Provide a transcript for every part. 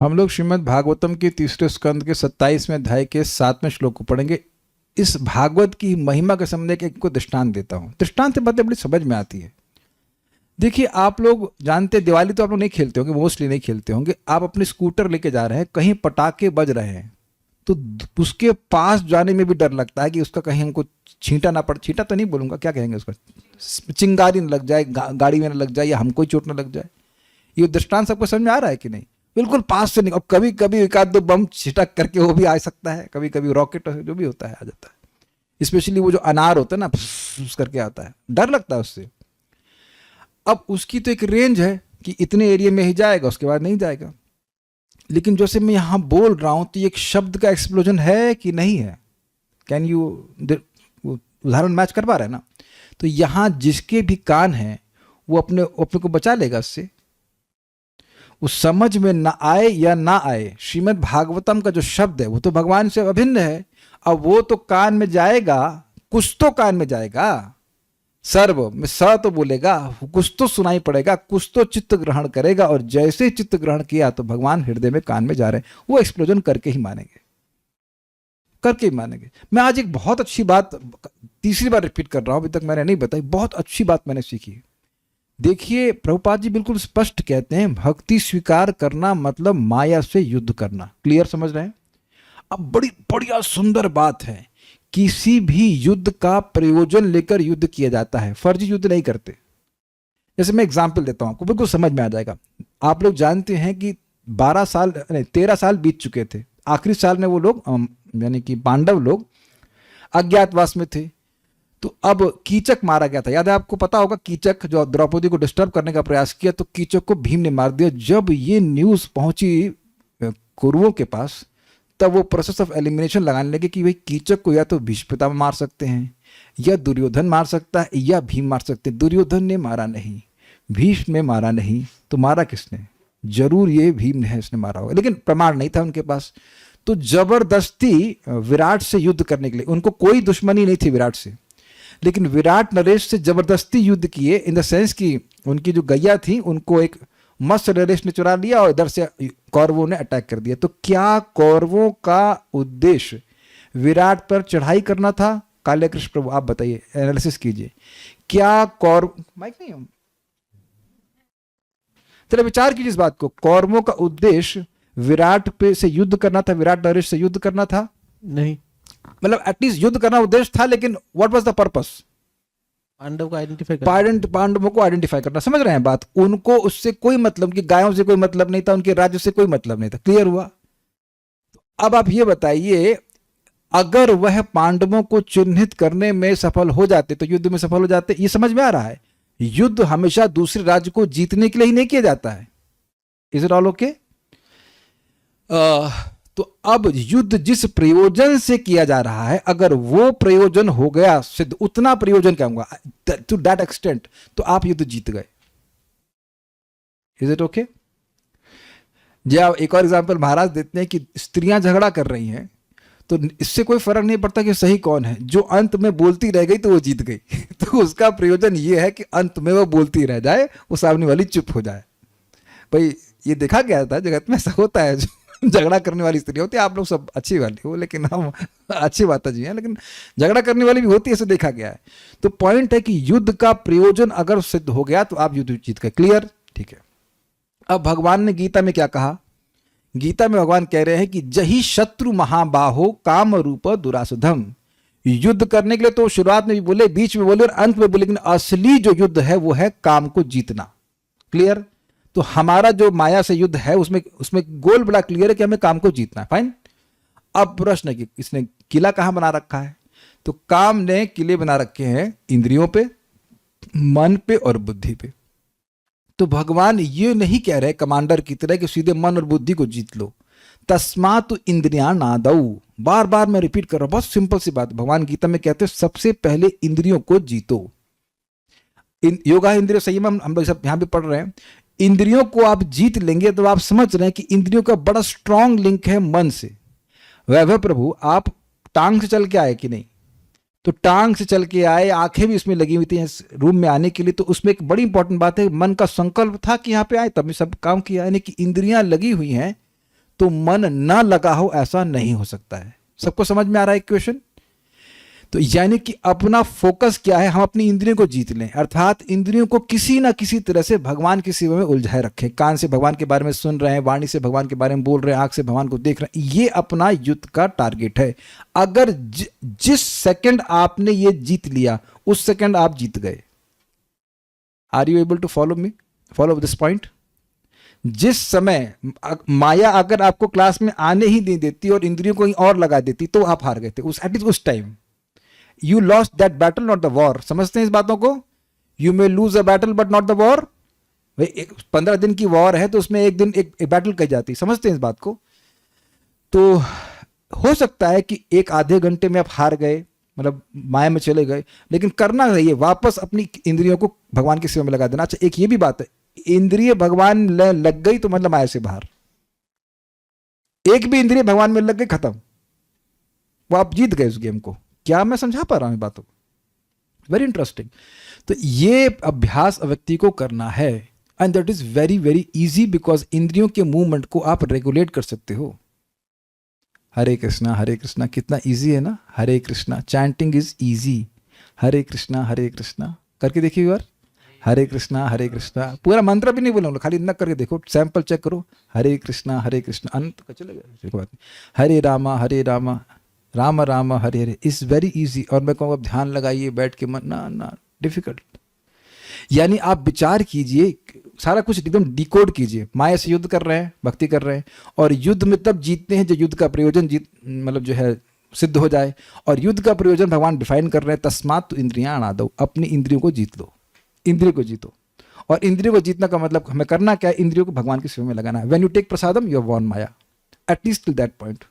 हम लोग श्रीमद् भागवतम के तीसरे स्कंद के 27वें अध्याय के 7वें श्लोक को पढ़ेंगे। इस भागवत की महिमा के समझने के एक दृष्टांत देता हूँ। दृष्टांत से बातें बड़ी समझ में आती है। देखिए, आप लोग जानते, दिवाली तो आप लोग नहीं खेलते होंगे, मोस्टली नहीं खेलते होंगे। आप अपने स्कूटर लेके जा रहे हैं, कहीं पटाखे बज रहे हैं तो उसके पास जाने में भी डर लगता है कि उसका कहीं हमको छींटा ना पड़, छींटा तो नहीं बोलूंगा, क्या कहेंगे उसका, चिंगारी न लग जाए, गाड़ी में न लग जाए, या हमको ही चोट न लग जाए। ये दृष्टांत सबको समझ में आ रहा है कि नहीं? बिल्कुल पास से नहीं। और कभी कभी एक आध दो बम छिटक करके वो भी आ सकता है, कभी कभी रॉकेट जो भी होता है आ जाता है। स्पेशली वो जो अनार होता है ना, फुस करके आता है, डर लगता है उससे। अब उसकी तो एक रेंज है कि इतने एरिया में ही जाएगा, उसके बाद नहीं जाएगा। लेकिन जैसे मैं यहां बोल रहा हूं तो एक शब्द का एक्सप्लोजन है कि नहीं है? कैन यू उदाहरण मैच कर पा रहे हैं ना? तो यहां जिसके भी कान हैं वो अपने अपने को बचा लेगा इससे। उस समझ में ना आए या ना आए, श्रीमद् भागवतम का जो शब्द है वो तो भगवान से अभिन्न है। अब वो तो कान में जाएगा, कुछ तो कान में जाएगा, सर्व में स तो बोलेगा, कुछ तो सुनाई पड़ेगा, कुछ तो चित्त ग्रहण करेगा। और जैसे चित्त ग्रहण किया तो भगवान हृदय में कान में जा रहे हैं, वो एक्सप्लोजन करके ही मानेंगे, करके ही मानेंगे। मैं आज एक बहुत अच्छी बात तीसरी बार रिपीट कर रहा हूं, अभी तक मैंने नहीं बताई, बहुत अच्छी बात मैंने सीखी। देखिए, प्रभुपाद जी बिल्कुल स्पष्ट कहते हैं, भक्ति स्वीकार करना मतलब माया से युद्ध करना। क्लियर समझ रहे हैं? अब बड़ी बढ़िया सुंदर बात है, किसी भी युद्ध का प्रयोजन लेकर युद्ध किया जाता है, फर्जी युद्ध नहीं करते। जैसे मैं एग्जाम्पल देता हूं, आपको बिल्कुल समझ में आ जाएगा। आप लोग जानते हैं कि 12 साल नहीं 13 साल बीत चुके थे। आखिरी साल में वो लोग यानी कि पांडव लोग अज्ञातवास में थे। तो अब कीचक मारा गया था, याद है आपको? पता होगा, कीचक जो द्रौपदी को डिस्टर्ब करने का प्रयास किया, तो कीचक को भीम ने मार दिया। जब ये न्यूज पहुंची कौरवों के पास, तब वो प्रोसेस ऑफ एलिमिनेशन लगाने लगे कि भाई कीचक को या तो भीष्म पितामह मार सकते हैं, या दुर्योधन मार सकता है, या भीम मार सकते हैं। दुर्योधन ने मारा नहीं, भीष्म ने मारा नहीं, तो मारा किसने? जरूर ये भीम ने, इसने मारा होगा, लेकिन प्रमाण नहीं था उनके पास। तो जबरदस्ती विराट से युद्ध करने के लिए, उनको कोई दुश्मनी नहीं थी विराट से, लेकिन विराट नरेश से जबरदस्ती युद्ध किए, इन द सेंस कि उनकी जो गैया थी उनको एक मत्स्य नरेश ने चुरा लिया और इधर से कौरवों ने अटैक कर दिया। तो क्या कौरवों का उद्देश्य विराट पर चढ़ाई करना था? काले कृष्ण प्रभु आप बताइए, एनालिसिस कीजिए। क्या कौरव, माइक नहीं हम, चलो विचार कीजिए इस बात को। कौरवों का उद्देश्य विराट पे से युद्ध करना था, विराट नरेश से युद्ध करना था? नहीं, मतलब एटलीस्ट युद्ध करना उद्देश्य था, लेकिन what was the purpose? Pandav को आइडेंटिफाई करना। पांडवों को आइडेंटिफाई करना। समझ रहे हैं बात? उनको उससे कोई मतलब, कि गायों से कोई मतलब नहीं था, उनके राज्य से कोई मतलब नहीं था। क्लियर हुआ? अब आप ये बताइए, अगर वह पांडवों को चिन्हित करने में सफल हो जाते तो युद्ध में सफल हो जाते। ये समझ में आ रहा है? युद्ध हमेशा दूसरे राज्य को जीतने के लिए ही नहीं किया जाता है। Is it all okay? तो अब युद्ध जिस प्रयोजन से किया जा रहा है, अगर वो प्रयोजन हो गया सिद्ध, उतना प्रयोजन क्या होगा टू दैट एक्सटेंट, तो आप युद्ध जीत गए। Is it okay? जब एक और एग्जांपल महाराज देते हैं कि स्त्रियां झगड़ा कर रही हैं, तो इससे कोई फर्क नहीं पड़ता कि सही कौन है, जो अंत में बोलती रह गई तो वो जीत गई। तो उसका प्रयोजन ये है कि अंत में वो बोलती रह जाए, वो सामने वाली चुप हो जाए। भाई ये देखा गया था जगत में, ऐसा होता है, जो झगड़ा करने वाली स्त्री होती है। आप लोग सब अच्छी वाली हो, लेकिन हम अच्छी बात जी हैं, लेकिन झगड़ा करने वाली भी होती है, ऐसे देखा गया है। तो पॉइंट है कि युद्ध का प्रयोजन अगर सिद्ध हो गया तो आप युद्ध जीत गए। क्लियर? ठीक है। अब भगवान ने गीता में क्या कहा? गीता में भगवान कह रहे हैं कि जही शत्रु महाबाहो काम रूप दुरासुधम। युद्ध करने के लिए तो शुरुआत में भी बोले, बीच में बोले और अंत में बोले, लेकिन असली जो युद्ध है वो है काम को जीतना। क्लियर? तो हमारा जो माया से युद्ध है उसमें गोल बड़ा क्लियर है कि हमें काम को जीतना है। फाइन। अब प्रश्न है कि इसने किला कहां बना रखा है? तो काम ने किले बना रखे हैं इंद्रियों पे, मन पे और बुद्धि पे। तो भगवान ये नहीं कह रहे कमांडर की तरह कि सीधे मन और बुद्धि को जीत लो। तस्मात् इंद्रिया नादऊ। बार बार मैं रिपीट कर रहा हूं, बहुत सिंपल सी बात। भगवान गीता में कहते हैं सबसे पहले इंद्रियों को जीतो। योगा इंद्रिय संयम हम लोग सब यहां भी पढ़ रहे हैं। इंद्रियों को आप जीत लेंगे तो आप समझ रहे हैं कि इंद्रियों का बड़ा स्ट्रांग लिंक है मन से। वैभव प्रभु, आप टांग से चल के आए कि नहीं? तो टांग से चल के आए, आंखें भी इसमें लगी हुई थी रूम में आने के लिए। तो उसमें एक बड़ी इंपॉर्टेंट बात है, मन का संकल्प था कि यहाँ पे आए, तब सब काम किया। यानी कि इंद्रियां लगी हुई हैं तो मन ना लगा हो ऐसा नहीं हो सकता है। सबको समझ में आ रहा है क्वेश्चन? तो यानी कि अपना फोकस क्या है, हम अपनी इंद्रियों को जीत लें, अर्थात इंद्रियों को किसी ना किसी तरह से भगवान की सेवा में उलझाए रखें। कान से भगवान के बारे में सुन रहे हैं, वाणी से भगवान के बारे में बोल रहे हैं, आंख से भगवान को देख रहे हैं, ये अपना युद्ध का टारगेट है। अगर जिस सेकंड आपने ये जीत लिया उस सेकंड आप जीत गए। Are you able to follow this point? जिस समय माया अगर आपको क्लास में आने ही नहीं देती और इंद्रियों को और लगा देती तो आप हार गए थे एटलीस्ट उस time. You lost that battle not the war. समझते हैं इस बातों को? You may lose a battle but not the war. भाई 15 दिन की वॉर है तो उसमें एक दिन एक बैटल कही जाती। समझते हैं इस बात को? तो हो सकता है कि एक आधे घंटे में आप हार गए, मतलब माया में चले गए, लेकिन करना चाहिए वापस अपनी इंद्रियों को भगवान की सेवा में लगा देना। अच्छा, एक ये भी बात है, इंद्रिय भगवान लग गई तो मतलब माया से बाहर। एक भी इंद्रिय भगवान में लग गई, खत्म, वो आप जीत गए उस गेम को। क्या मैं समझा पा रहा हूं बातों को? Very interesting. तो ये अभ्यास व्यक्ति को करना है and that is very very easy, because इंद्रियों के मूवमेंट को आप रेगुलेट कर सकते हो। हरे कृष्णा कितना इजी है ना। हरे कृष्णा चैंटिंग इज इजी। हरे कृष्णा करके देखिए यार। हरे कृष्णा पूरा मंत्र भी नहीं बोलूंगा, खाली इतना करके देखो, सैंपल चेक करो। हरे कृष्णा अंत का चलेगा। हरे Rama Ram Ram Hare Hare is very easy. और मैं कहूँगा ध्यान लगाइए बैठ के, मन ना डिफिकल्ट। यानी आप विचार कीजिए, सारा कुछ एकदम डिकोड कीजिए। माया से युद्ध कर रहे हैं, भक्ति कर रहे हैं, और युद्ध में तब जीतते हैं जो युद्ध का प्रयोजन मतलब जो है सिद्ध हो जाए। और युद्ध का प्रयोजन भगवान डिफाइन कर रहे हैं, तस्मात् तो इंद्रियां अनादौ, अपनी इंद्रियों को जीत लो, इंद्रियों को जीतो। और इंद्रियों को जीतना का मतलब हमें करना क्या है? इंद्रियों को भगवान की सेवा में लगाना है। When you take prasadam you have won maya, at least till that point.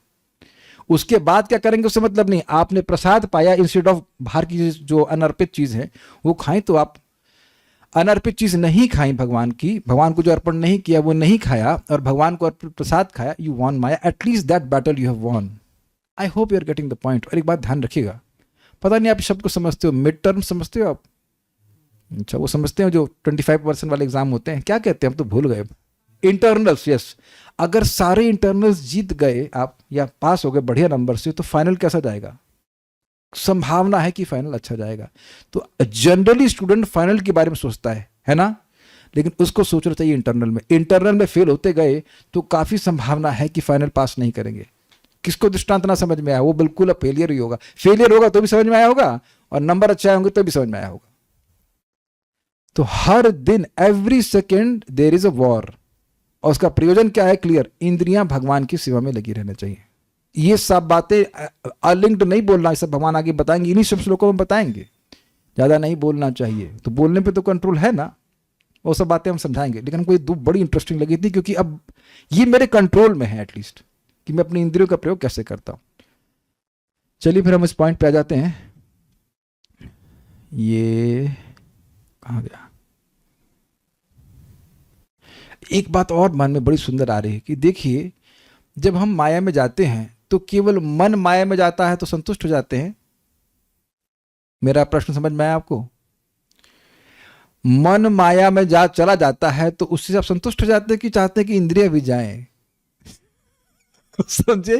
उसके बाद क्या करेंगे उससे मतलब नहीं। आपने प्रसाद पाया, इंस्टेड ऑफ बाहर की जो अनर्पित चीज है वो खाएं, तो आप अनर्पित चीज नहीं खाई भगवान की, भगवान को जो अर्पण नहीं किया वो नहीं खाया, और भगवान को अर्पित प्रसाद खाया, you won maya. At least that battle you have won. I hope you are getting the point. और एक बात ध्यान रखिएगा, पता नहीं आप शब्द को समझते हो, मिड टर्म समझते हो आप? अच्छा, वो समझते हो जो 25% वाले एग्जाम होते हैं, क्या कहते हैं हम तो भूल गए। Internals, yes. अगर सारे इंटरनल्स जीत गए आप या पास हो गए बढ़िया नंबर से, तो फाइनल कैसा जाएगा? संभावना है कि फाइनल अच्छा जाएगा। तो जनरली स्टूडेंट फाइनल के बारे में सोचता है ना, लेकिन उसको सोचना चाहिए इंटरनल में। इंटरनल में फेल होते गए तो काफी संभावना है कि फाइनल पास नहीं करेंगे। किसको दृष्टांत ना समझ में आया वो बिल्कुल फेलियर ही होगा। फेलियर होगा तो भी समझ में आया होगा, और नंबर अच्छे होंगे तो भी समझ में आया होगा। तो हर दिन, every second there is a war, और उसका प्रयोजन क्या है? क्लियर, इंद्रियां भगवान की सेवा में लगी रहना चाहिए। ये सब बातें अलिंक्ड नहीं बोलना, ये सब भगवान आगे बताएंगे, इन्हीं सब श्लोकों में बताएंगे। ज्यादा नहीं बोलना चाहिए, तो बोलने पे तो कंट्रोल है ना, वो सब बातें हम समझाएंगे। लेकिन हमको ये दो बड़ी इंटरेस्टिंग लगी थी, क्योंकि अब ये मेरे कंट्रोल में है एटलीस्ट, कि मैं अपनी इंद्रियों का प्रयोग कैसे करता हूं। चलिए फिर हम इस पॉइंट पे आ जाते हैं। ये कहां गया? एक बात और मन में बड़ी सुंदर आ रही है कि देखिए, जब हम माया में जाते हैं तो केवल मन माया में जाता है तो संतुष्ट हो जाते हैं? मेरा प्रश्न समझ में आया आपको? मन माया में चला जाता है तो उससे आप संतुष्ट हो जाते हैं कि चाहते हैं कि इंद्रियां भी जाएं? समझे?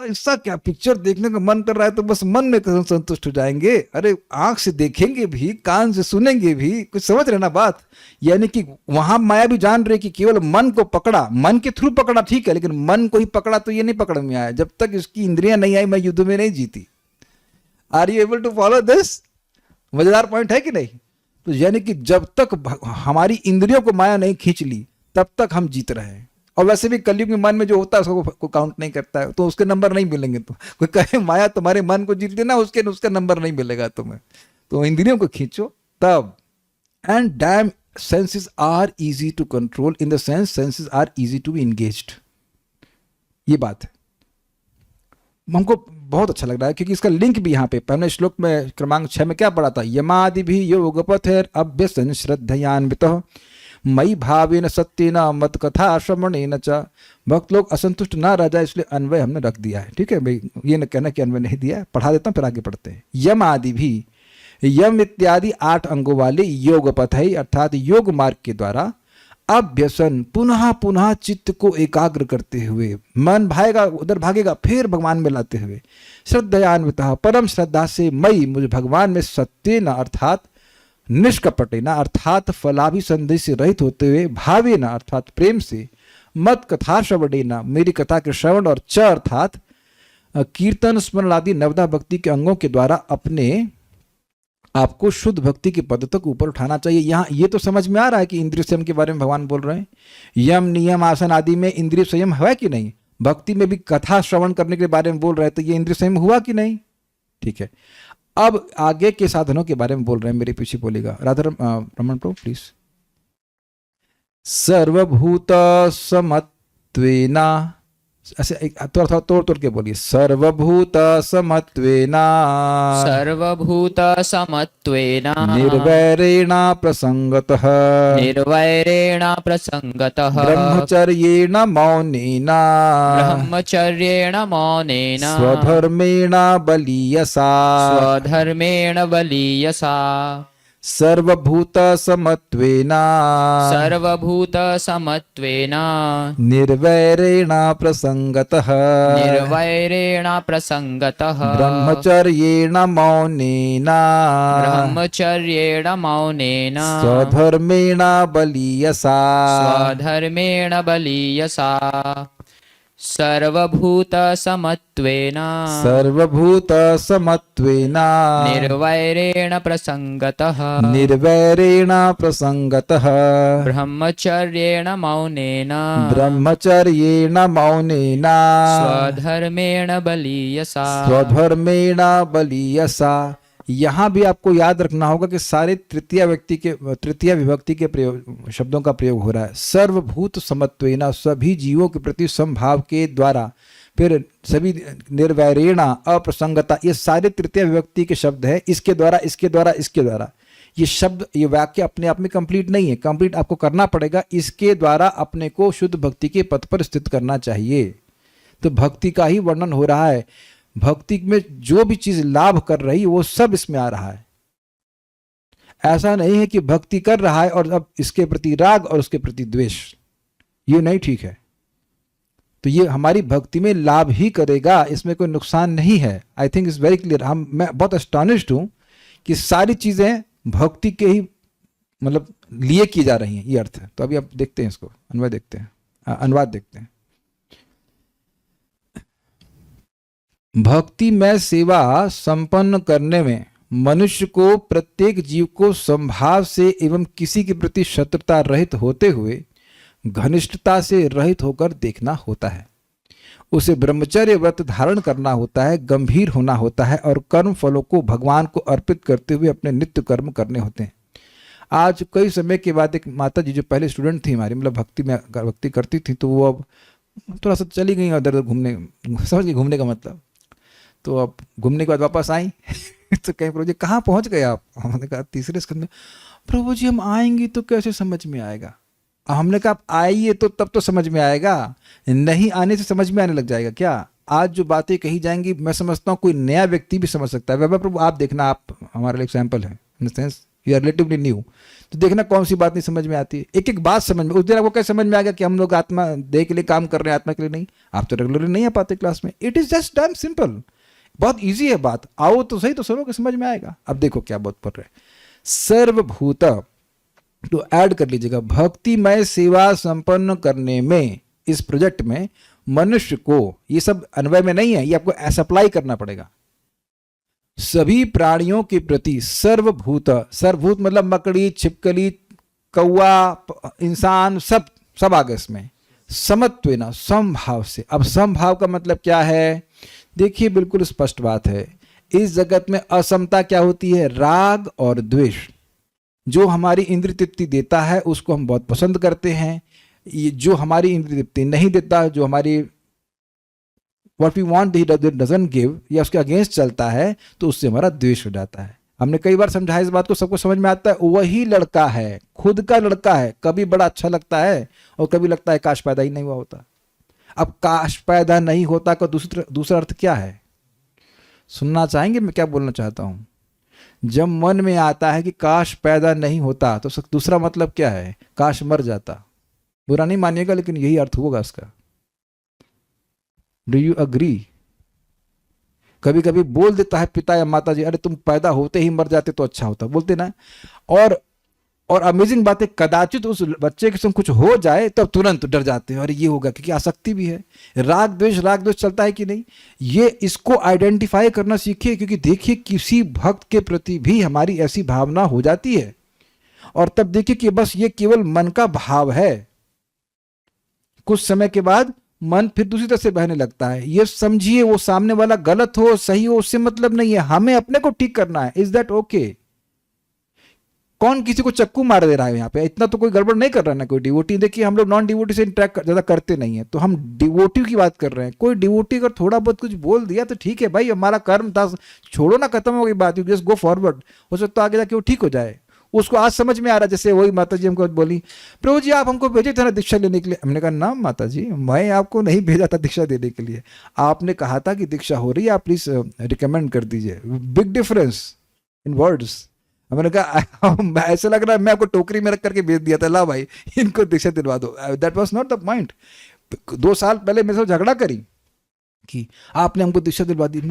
ऐसा क्या पिक्चर देखने का मन कर रहा है तो बस मन में संतुष्ट हो जाएंगे? अरे आंख से देखेंगे भी, कान से सुनेंगे भी, कुछ समझ रहे ना बात? यानी कि वहां माया भी जान रही कि केवल मन को पकड़ा, मन के थ्रू पकड़ा ठीक है, लेकिन मन को ही पकड़ा तो ये नहीं पकड़ में आया। जब तक इसकी इंद्रियां नहीं आई मैं युद्ध में नहीं जीती। Are you able to follow this? मजेदार पॉइंट है कि नहीं? तो यानी कि जब तक हमारी इंद्रियों को माया नहीं खींच ली तब तक हम जीत रहे हैं। और वैसे भी कलयुग में मन में जो होता है उसको काउंट नहीं करता है, तो उसके नंबर नहीं मिलेंगे। तो कोई कहे माया तुम्हारे मन को जीत लेना, उसका नंबर नहीं मिलेगा तुम्हें। तो इंद्रियों को खींचो तब। And them senses are easy to control, in the sense senses are easy to be engaged. ये बात है, हमको बहुत अच्छा लग रहा है, क्योंकि इसका लिंक भी यहाँ पे पहले श्लोक में क्रमांक 6 में क्या पढ़ा था? यमादि भी योगपथेर अभ्यसन श्रद्धयान्वितः मई भावेन सत्येन मत कथा श्रवणेन च। भक्त लोग असंतुष्ट ना रह जाए, इसलिए अन्वय हमने रख दिया है। ठीक है भाई, ये न कहना कि अन्वय नहीं दिया है, पढ़ा देता हूँ फिर आगे पढ़ते हैं। यम आदि भी, यम इत्यादि 8 अंगों वाले योग पथ है, अर्थात योग मार्ग के द्वारा अभ्यसन, पुनः पुनः चित्त को एकाग्र करते हुए, मन भागेगा उधर भागेगा फिर भगवान में लाते हुए, श्रद्धयान्वितः, परम श्रद्धा से मई मुझ भगवान में सत्येन अर्थात निष्कपटेन अर्थात फलाभिसंधि से रहित होते हुए, भावेन अर्थात प्रेम से, मत कथा श्रवणेन मेरी कथा के श्रवण, और च अर्थात कीर्तन स्मरण आदि नवदा भक्ति के अंगों के द्वारा अपने आपको शुद्ध भक्ति के पद तक ऊपर उठाना चाहिए। यहाँ ये तो समझ में आ रहा है कि इंद्रिय संयम के बारे में भगवान बोल रहे हैं। यम नियम आसन आदि में इंद्रिय संयम है कि नहीं? भक्ति में भी कथा श्रवण करने के बारे में बोल रहे हैं, तो ये इंद्रिय संयम हुआ कि नहीं? ठीक है, अब आगे के साधनों के बारे में बोल रहे हैं, मेरे पीछे बोलेगा राधा रमन प्रभु प्लीज। सर्वभूत समत्वेना, ऐसे थोड़ा तोड़ के बोलिए, सर्वभूत समत्वेना, सर्वभूत समत्वेन, निर्वैरेण प्रसंगतः, निर्वैरेण प्रसंगतः, ब्रह्मचर्येण मौनेन, ब्रह्मचर्येण मौनेन, स्वधर्मेण बलीयसा, स्वधर्मेण बलीयसा, सर्वभूत समत्वेन, सर्वभूत समत्वेन, निर्वैरेण प्रसंगतः, निर्वैरेण प्रसंगतः, ब्रह्मचर्येण मौनेन, ब्रह्मचर्येण मौनेन, स्वधर्मेण बलीयसा, स्वधर्मेण बलीयसा, सर्वभूत समत्वेन, सर्वभूत समत्वेन, निर्वैरेण प्रसंगतः, निर्वैरेण प्रसंगतः, ब्रह्मचर्येण मौनेन, ब्रह्मचर्येण मौनेन, स्वधर्मेण बलीयसा, स्वधर्मेण बलीयसा। यहाँ भी आपको याद रखना होगा कि सारे तृतीय विभक्ति के प्रयोग शब्दों का प्रयोग हो रहा है। सर्वभूत समत्वेना, सभी जीवों के प्रति समभाव के द्वारा, फिर सभी निर्वैरेण अप्रसंगता, ये सारे तृतीय विभक्ति के शब्द है। इसके द्वारा, इसके द्वारा, इसके द्वारा, ये शब्द, ये वाक्य अपने आप में कंप्लीट नहीं है, कंप्लीट आपको करना पड़ेगा। इसके द्वारा अपने को शुद्ध भक्ति के पथ पर स्थित करना चाहिए। तो भक्ति का ही वर्णन हो रहा है। भक्ति में जो भी चीज लाभ कर रही है वो सब इसमें आ रहा है। ऐसा नहीं है कि भक्ति कर रहा है और अब इसके प्रति राग और उसके प्रति द्वेष, ये नहीं ठीक है। तो ये हमारी भक्ति में लाभ ही करेगा, इसमें कोई नुकसान नहीं है। I think it's very clear. मैं बहुत एस्टॉनिश्ड हूं कि सारी चीजें भक्ति के ही मतलब लिए की जा रही हैं, ये अर्थ है। तो अभी आप देखते हैं, इसको अनुवाद देखते हैं, अनुवाद देखते हैं। भक्ति में सेवा संपन्न करने में मनुष्य को प्रत्येक जीव को संभाव से एवं किसी के प्रति शत्रुता रहित होते हुए घनिष्ठता से रहित होकर देखना होता है। उसे ब्रह्मचर्य व्रत धारण करना होता है, गंभीर होना होता है और कर्म फलों को भगवान को अर्पित करते हुए अपने नित्य कर्म करने होते हैं। आज कई समय के बाद एक माता जी जो पहले स्टूडेंट थी हमारी, मतलब भक्ति करती थी, तो वो अब थोड़ा सा चली गई उधर घूमने, समझ गई घूमने का मतलब। तो अब घूमने के बाद वापस आई तो कहीं प्रभु जी कहाँ पहुँच गए आप? हमने कहा तीसरे स्कंद। प्रभु जी हम आएंगे तो कैसे समझ में आएगा? हमने कहा आप आइए तो तब तो समझ में आएगा, नहीं आने से समझ में आने लग जाएगा क्या? आज जो बातें कही जाएंगी मैं समझता हूँ कोई नया व्यक्ति भी समझ सकता है। वैभव प्रभु आप देखना, आप हमारे लिए एग्जाम्पल है, in the sense you are relatively new, तो देखना कौन सी बात नहीं समझ में आती है। एक एक बात समझ में, उस दिन आपको कैसे समझ में आ गया कि हम लोग आत्मा देह के लिए काम कर रहे हैं, आत्मा के लिए नहीं? आप तो रेगुलरली नहीं आ पाते क्लास में। It is just dam simple, बहुत ईजी है बात। आओ तो सही, तो सुनो कि समझ में आएगा। अब देखो क्या बात पढ़ रहे, सर्वभूत तो ऐड कर लीजिएगा। भक्तिमय सेवा संपन्न करने में, इस प्रोजेक्ट में मनुष्य को, ये सब अन्वय में नहीं है, ये आपको अप्लाई करना पड़ेगा। सभी प्राणियों के प्रति सर्वभूत, सर्वभूत मतलब मकड़ी, छिपकली, कौवा, इंसान, सब आ गए इसमें। समत्वेन, समभाव से। अब समभाव का मतलब क्या है? देखिए बिल्कुल स्पष्ट बात है। इस जगत में असमता क्या होती है? राग और द्वेष। जो हमारी इंद्रिय तृप्ति देता है उसको हम बहुत पसंद करते हैं, ये जो हमारी इंद्रिय तृप्ति नहीं देता, जो हमारी what we want he doesn't give, या उसके अगेंस्ट चलता है, तो उससे हमारा द्वेष हो जाता है। हमने कई बार समझाया इस बात को, सबको समझ में आता है। वही लड़का है, खुद का लड़का है, कभी बड़ा अच्छा लगता है और कभी लगता है काश पैदा ही नहीं हुआ होता। अब काश पैदा नहीं होता का दूसरा अर्थ क्या है? सुनना चाहेंगे मैं क्या बोलना चाहता हूं? जब मन में आता है कि काश पैदा नहीं होता, तो दूसरा मतलब क्या है? काश मर जाता। बुरा नहीं मानिएगा, लेकिन यही अर्थ होगा इसका। Do you agree? कभी कभी बोल देता है पिता या माता जी, अरे तुम पैदा होते ही मर जाते तो अच्छा होता, बोलते ना। और अमेजिंग बात है, कदाचित उस बच्चे के संग कुछ हो जाए तब तुरंत डर जाते हैं, अरे ये होगा, क्योंकि आसक्ति भी है। राग द्वेष चलता है कि नहीं, ये इसको आइडेंटिफाई करना सीखिए। क्योंकि देखिए, किसी भक्त के प्रति भी हमारी ऐसी भावना हो जाती है, और तब देखिए कि बस ये केवल मन का भाव है। कुछ समय के बाद मन फिर दूसरी तरह से बहने लगता है। ये समझिए, वो सामने वाला गलत हो सही हो उससे मतलब नहीं है, हमें अपने को ठीक करना है। Is that okay? कौन किसी को चक्कू मार दे रहा है यहाँ पे? इतना तो कोई गड़बड़ नहीं कर रहा ना कोई डिवोटी। देखिए, हम लोग नॉन डिवोटी से इंटरेक्ट ज्यादा करते नहीं है, तो हम डिवोटी की बात कर रहे हैं। कोई डिवोटी अगर थोड़ा बहुत कुछ बोल दिया तो ठीक है भाई, हमारा कर्म था, छोड़ो ना, खत्म हो गई बात, जस्ट गो फॉरवर्ड। हो सकता है आगे जाके वो ठीक हो जाए। उसको आज समझ में आ रहा है। जैसे वही माता जी हमको बोली, प्रभु जी आप हमको भेजे थे ना दीक्षा लेने के लिए। हमने कहा ना माता जी, मैं आपको नहीं भेजा था दीक्षा देने के लिए, आपने कहा था कि दीक्षा हो रही है, आप प्लीज रिकमेंड कर दीजिए। Big difference in words. हमने कहा ऐसा लग रहा है मैं आपको टोकरी में रख करके भेज दिया था, ला भाई इनको दीक्षा दिलवा दो। That was not the point. 2 साल पहले मेरे साथ झगड़ा करी कि आपने हमको दीक्षा दिलवा दी।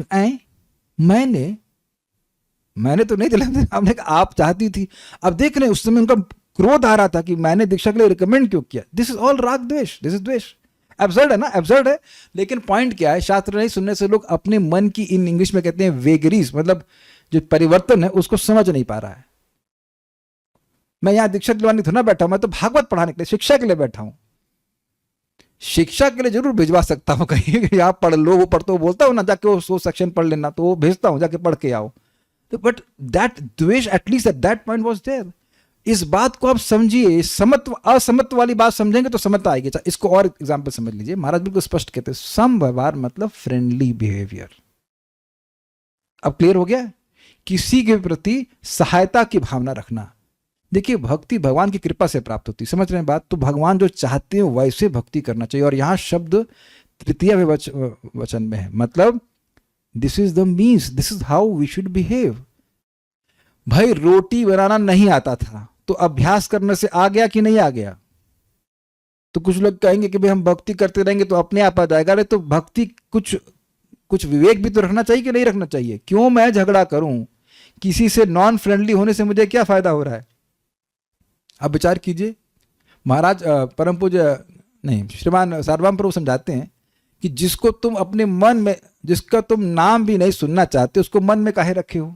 मैंने तो नहीं दिला, आपने कहा आप चाहती थी। अब देख रहे, उस समय उनका क्रोध आ रहा था कि मैंने दीक्षा के लिए रिकमेंड क्यों किया। दिस इज ऑल राग द्वेष, दिस इज द्वेष। एब्सर्ड है ना, एब्सर्ड है। लेकिन पॉइंट क्या है, शास्त्र नहीं सुनने से लोग अपने मन की, इन इंग्लिश में कहते हैं वेगरीज, मतलब जो परिवर्तन है उसको समझ नहीं पा रहा है। मैं यहां दीक्षा दिलवाने थोड़ा बैठा हूं, मैं तो भागवत पढ़ाने के लिए, शिक्षा के लिए बैठा हूं। शिक्षा के लिए जरूर भिजवा सकता हूं कहीं, आप पढ़ लो, वो पढ़ते हो, बोलता हूं ना जाके वो सेक्शन पढ़ लेना, तो वो भेजता हूं जाके पढ़ के आओ। तो but that dvesh at least at that point was there. इस बात को आप समझिए, समत्व असमत्व वाली बात समझेंगे तो समता आएगी। इसको और एग्जांपल समझ लीजिए, महाराज बिल्कुल स्पष्ट कहते हैं, समव्यवहार मतलब फ्रेंडली बिहेवियर। अब क्लियर हो गया? किसी के प्रति सहायता की भावना रखना। देखिए, भक्ति भगवान की कृपा से प्राप्त होती, समझ रहे हैं बात? तो भगवान जो चाहते हैं वैसे भक्ति करना चाहिए। और यहां शब्द तृतीय वचन में है, मतलब this is the means, this is how we should behave. भाई रोटी बनाना नहीं आता था तो अभ्यास करने से आ गया कि नहीं आ गया? तो कुछ लोग कहेंगे कि भाई हम भक्ति करते रहेंगे तो अपने आप आ जाएगा। अरे तो भक्ति कुछ विवेक भी तो रखना चाहिए कि नहीं रखना चाहिए? क्यों मैं झगड़ा करूं? किसी से नॉन फ्रेंडली होने से मुझे क्या फायदा हो रहा है? अब विचार कीजिए। महाराज परम पूज्य नहीं, श्रीमान सार्वभौम प्रभु समझाते हैं कि जिसको तुम अपने मन में, जिसका तुम नाम भी नहीं सुनना चाहते, उसको मन में काहे रखे हो?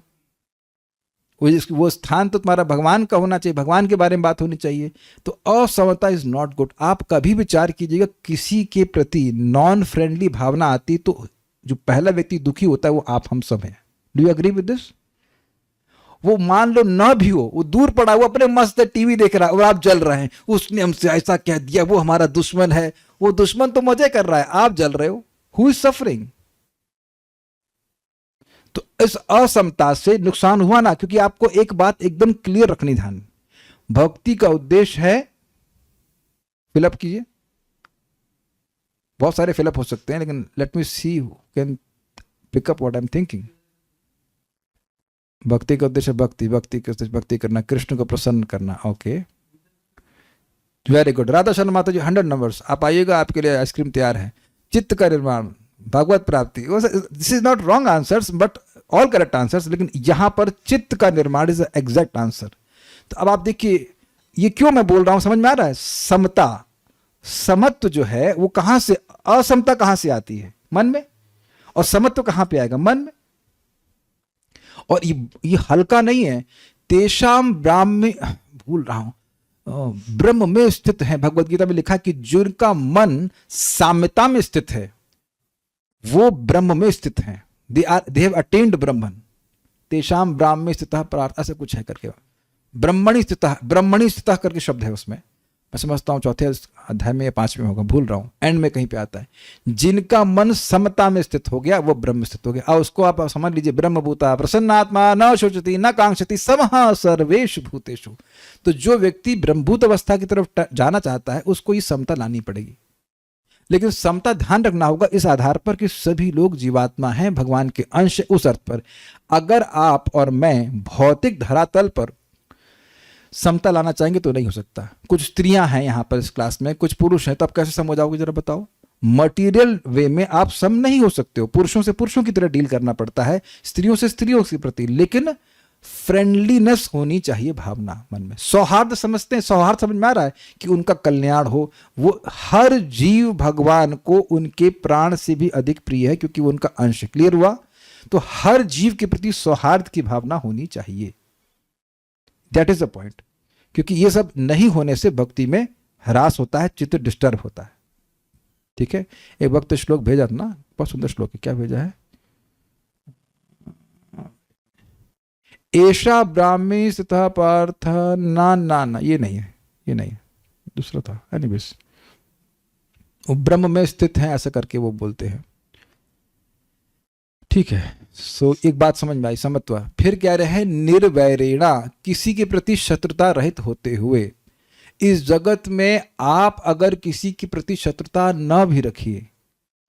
वो स्थान तो तुम्हारा भगवान का होना चाहिए, भगवान के बारे में बात होनी चाहिए। तो असमता इज नॉट गुड। आप कभी विचार कीजिएगा, किसी के प्रति नॉन फ्रेंडली भावना आती तो जो पहला व्यक्ति दुखी होता है वो आप हम सब हैं। Do you agree with this? वो मान लो न भी हो, वो दूर पड़ा, वो अपने मस्त टीवी देख रहा है और आप जल रहे हैं, उसने हमसे ऐसा कह दिया, वो हमारा दुश्मन है। वो दुश्मन तो मजे कर रहा है, आप जल रहे हो। Who is suffering? तो इस असमता से नुकसान हुआ ना। क्योंकि आपको एक बात एकदम क्लियर रखनी ध्यान, भक्ति का उद्देश्य है, फिलअप कीजिए, बहुत सारे फिलअप हो सकते हैं, लेकिन let me see who can pick up what I am thinking. भक्ति का उद्देश्य भक्ति का उद्देश्य भक्ति करना, कृष्ण को प्रसन्न करना। Okay, very good. Radha Sharma माता जी 100 नंबर्स। आप आइएगा, आपके लिए आइसक्रीम तैयार है। चित्त का निर्माण, भागवत प्राप्ति, this is not wrong answers but all correct answers, लेकिन यहां पर चित्त का निर्माण इज एग्जैक्ट आंसर। तो अब आप देखिए, ये क्यों मैं बोल रहा हूं, समझ में आ रहा है? समता, समत्व जो है वो कहां से, असमता कहां से आती है? मन में। और समत्व कहां पे आएगा? मन में। और ये हल्का नहीं है। तेषाम ब्राह्मी, भूल रहा हूं, ब्रह्म में स्थित है। भगवत गीता में लिखा कि जिनका मन साम्यता में स्थित है वो ब्रह्म में स्थित है। दे हैव अटेन्ड ब्रह्मन। तेषाम ब्राह्मी स्थितः परार्थ, ऐसा कुछ है करके, ब्रह्मणि स्थितः करके शब्द है उसमें। मैं समझता हूं 4थे अध्याय में या 5वें होगा, भूल रहा हूं, एंड में कहीं पे आता है। जिनका मन समता में स्थित हो गया वो ब्रह्म स्थित हो गया। और उसको आप समझ लीजिए, ब्रह्मभूता प्रसन्नात्मा न शोचति न कांक्षति समः सर्वेषु भूतेषु। तो जो व्यक्ति ब्रह्मभूत अवस्था की तरफ जाना चाहता है उसको ये समता लानी पड़ेगी। लेकिन समता ध्यान रखना होगा इस आधार पर कि सभी लोग जीवात्मा हैं, भगवान के अंश। उस अर्थ पर अगर आप और मैं भौतिक धरातल पर समता लाना चाहेंगे तो नहीं हो सकता। कुछ स्त्रियां हैं यहाँ पर इस क्लास में, कुछ पुरुष हैं, तो आप कैसे सम हो जाओगे जरा बताओ। मटेरियल वे में आप सम नहीं हो सकते हो, पुरुषों से पुरुषों की तरह डील करना पड़ता है, स्त्रियों से स्त्रियों के प्रति, लेकिन फ्रेंडलीनेस होनी चाहिए भावना मन में। सौहार्द समझते हैं, सौहार्द समझ में आ रहा है कि उनका कल्याण हो। वो हर जीव भगवान को उनके प्राण से भी अधिक प्रिय है क्योंकि वो उनका अंश। क्लियर हुआ? तो हर जीव के प्रति सौहार्द की भावना होनी चाहिए। That is the point. क्योंकि ये सब नहीं होने से भक्ति में ह्रास होता है, चित्त डिस्टर्ब होता है। ठीक है, एक वक्त श्लोक भेजा था ना, बहुत सुंदर श्लोक है। क्या भेजा है? एषा ब्राह्मी स्थितः पार्थ ना ना ना, ये नहीं है, ये नहीं है, दूसरा था। एनीवेज, वो ब्रह्म में स्थित है ऐसा करके वो बोलते हैं। ठीक है, सो एक बात समझ में आई, समत्वा। फिर कह रहे हैं निर्वैरेणा, किसी के प्रति शत्रुता रहित होते हुए। इस जगत में आप अगर किसी के प्रति शत्रुता न भी रखिए,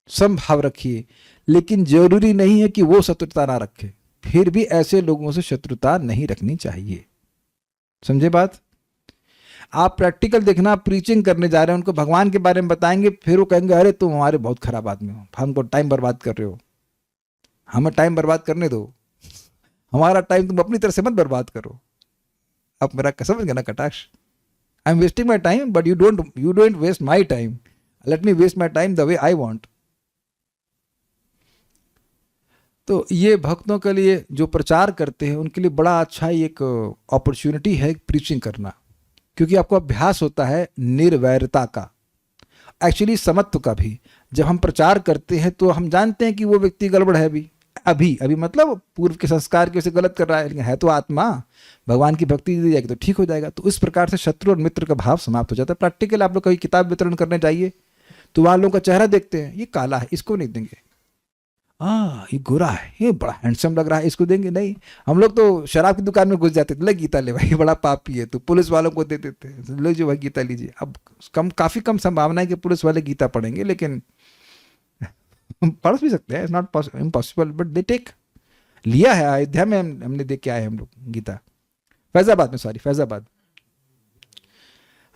समभाव रखिए, लेकिन जरूरी नहीं है कि वो शत्रुता ना रखे, फिर भी ऐसे लोगों से शत्रुता नहीं रखनी चाहिए। समझे बात? आप प्रैक्टिकल देखना, प्रीचिंग करने जा रहे हैं, उनको भगवान के बारे में बताएंगे, फिर वो कहेंगे अरे तुम हमारे बहुत खराब आदमी हो, हमको टाइम बर्बाद कर रहे हो। हमें टाइम बर्बाद करने दो, हमारा टाइम तुम अपनी तरह से मत बर्बाद करो। अब मेरा समझ गया ना कटाक्ष? I am wasting my time but you don't waste my time. Let me waste my time the way I want. तो ये भक्तों के लिए जो प्रचार करते हैं उनके लिए बड़ा अच्छा एक अपॉर्चुनिटी है प्रीचिंग करना, क्योंकि आपको अभ्यास होता है निर्वैरता का, एक्चुअली समत्व का भी। जब हम प्रचार करते हैं तो हम जानते हैं कि वो व्यक्ति गड़बड़ है अभी मतलब पूर्व के संस्कार की वजह से गलत कर रहा है, लेकिन है तो आत्मा, भगवान की भक्ति दी जाएगी तो ठीक हो जाएगा। तो इस प्रकार से शत्रु और मित्र का भाव समाप्त हो जाता है। प्रैक्टिकल आप लोग कहीं किताब वितरण करने जाइए तो वहाँ लोगों का चेहरा देखते हैं, ये काला है इसको नहीं देंगे, ये गोरा है, ये बड़ा हैंडसम लग रहा है इसको देंगे नहीं। हम लोग तो शराब की दुकान में घुस जाते थे, ले गीता ले भाई, बड़ा पापी है, तो पुलिस वालों को दे देते हैं, लो जी भाई गीता लीजिए। अब काफ़ी कम संभावना है कि पुलिस वाले गीता पढ़ेंगे, लेकिन पढ़ भी सकते हैं, it's not impossible, but they take. लिया है अयोध्या में, हमने देख के आए हम लोग गीता, फैजाबाद में, सॉरी फैजाबाद।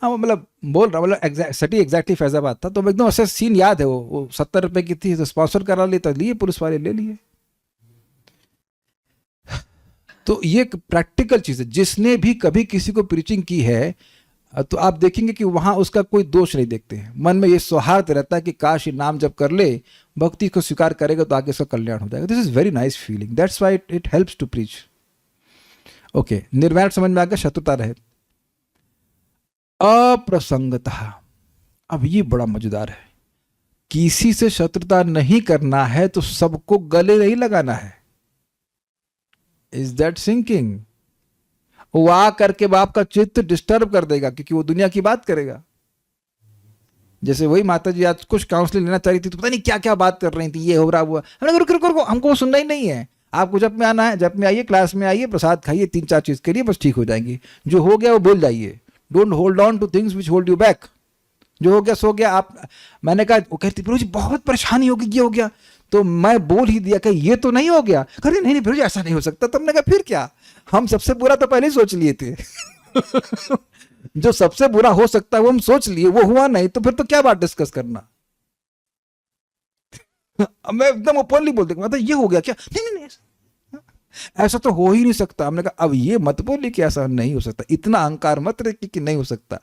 हाँ मतलब बोल रहा, मतलब सिटी एग्जैक्टली फैजाबाद था। तो एकदम ऐसा सीन याद है, वो 70 रुपए की थी, तो स्पॉन्सर करा ली, तो लिए पुलिस वाले ले लिए। तो ये एक प्रैक्टिकल चीज है। जिसने भी कभी किसी को प्रीचिंग की है तो आप देखेंगे कि वहां उसका कोई दोष नहीं देखते हैं, मन में ये सौहार्द रहता है कि काश ये नाम जब कर ले, भक्ति को स्वीकार करेगा तो आगे उसका कल्याण हो जाएगा। This is very nice feeling, that's why it helps to preach. Okay, निर्वैर समझ में आ गया, शत्रुता रहित। अप्रसंगतः, अब ये बड़ा मजेदार है। किसी से शत्रुता नहीं करना है तो सबको गले नहीं लगाना है। Is that sinking? वो आ करके बाप का चित्त डिस्टर्ब कर देगा, क्योंकि वो दुनिया की बात करेगा। जैसे वही माता जी आज कुछ काउंसलिंग लेना चाह रही थी, तो पता नहीं क्या क्या बात कर रही थी, ये हो रहा हुआ। हमने रुक रुक रुक, हमको वो सुनना ही नहीं है। आपको जब में आना है, जब में आइए, क्लास में आइए, प्रसाद खाइए, 3-4 चीज करिए, बस ठीक हो जाएंगी। जो हो गया वो बोल जाइए। Don't hold on two things which hold you back. जो हो गया सो गया। आप, मैंने कहा, वो कहती प्रभु जी बहुत परेशानी होगी, ये हो गया, तो मैं बोल ही दिया कि ये तो नहीं हो गया। अरे नहीं प्रभु जी ऐसा नहीं हो सकता। तो हमने कहा फिर क्या, हम सबसे बुरा तो पहले ही सोच लिए थे। जो सबसे बुरा हो सकता है वो हम सोच लिए, वो हुआ नहीं, तो फिर तो क्या बात डिस्कस करना। मैं एकदम ओपनली बोल दूंगा, मतलब ये हो गया क्या, नहीं नहीं नहीं ऐसा तो हो ही नहीं सकता। हमने कहा अब ये मत बोलिए कि ऐसा नहीं हो सकता, इतना अहंकार मत रखिए कि नहीं हो सकता।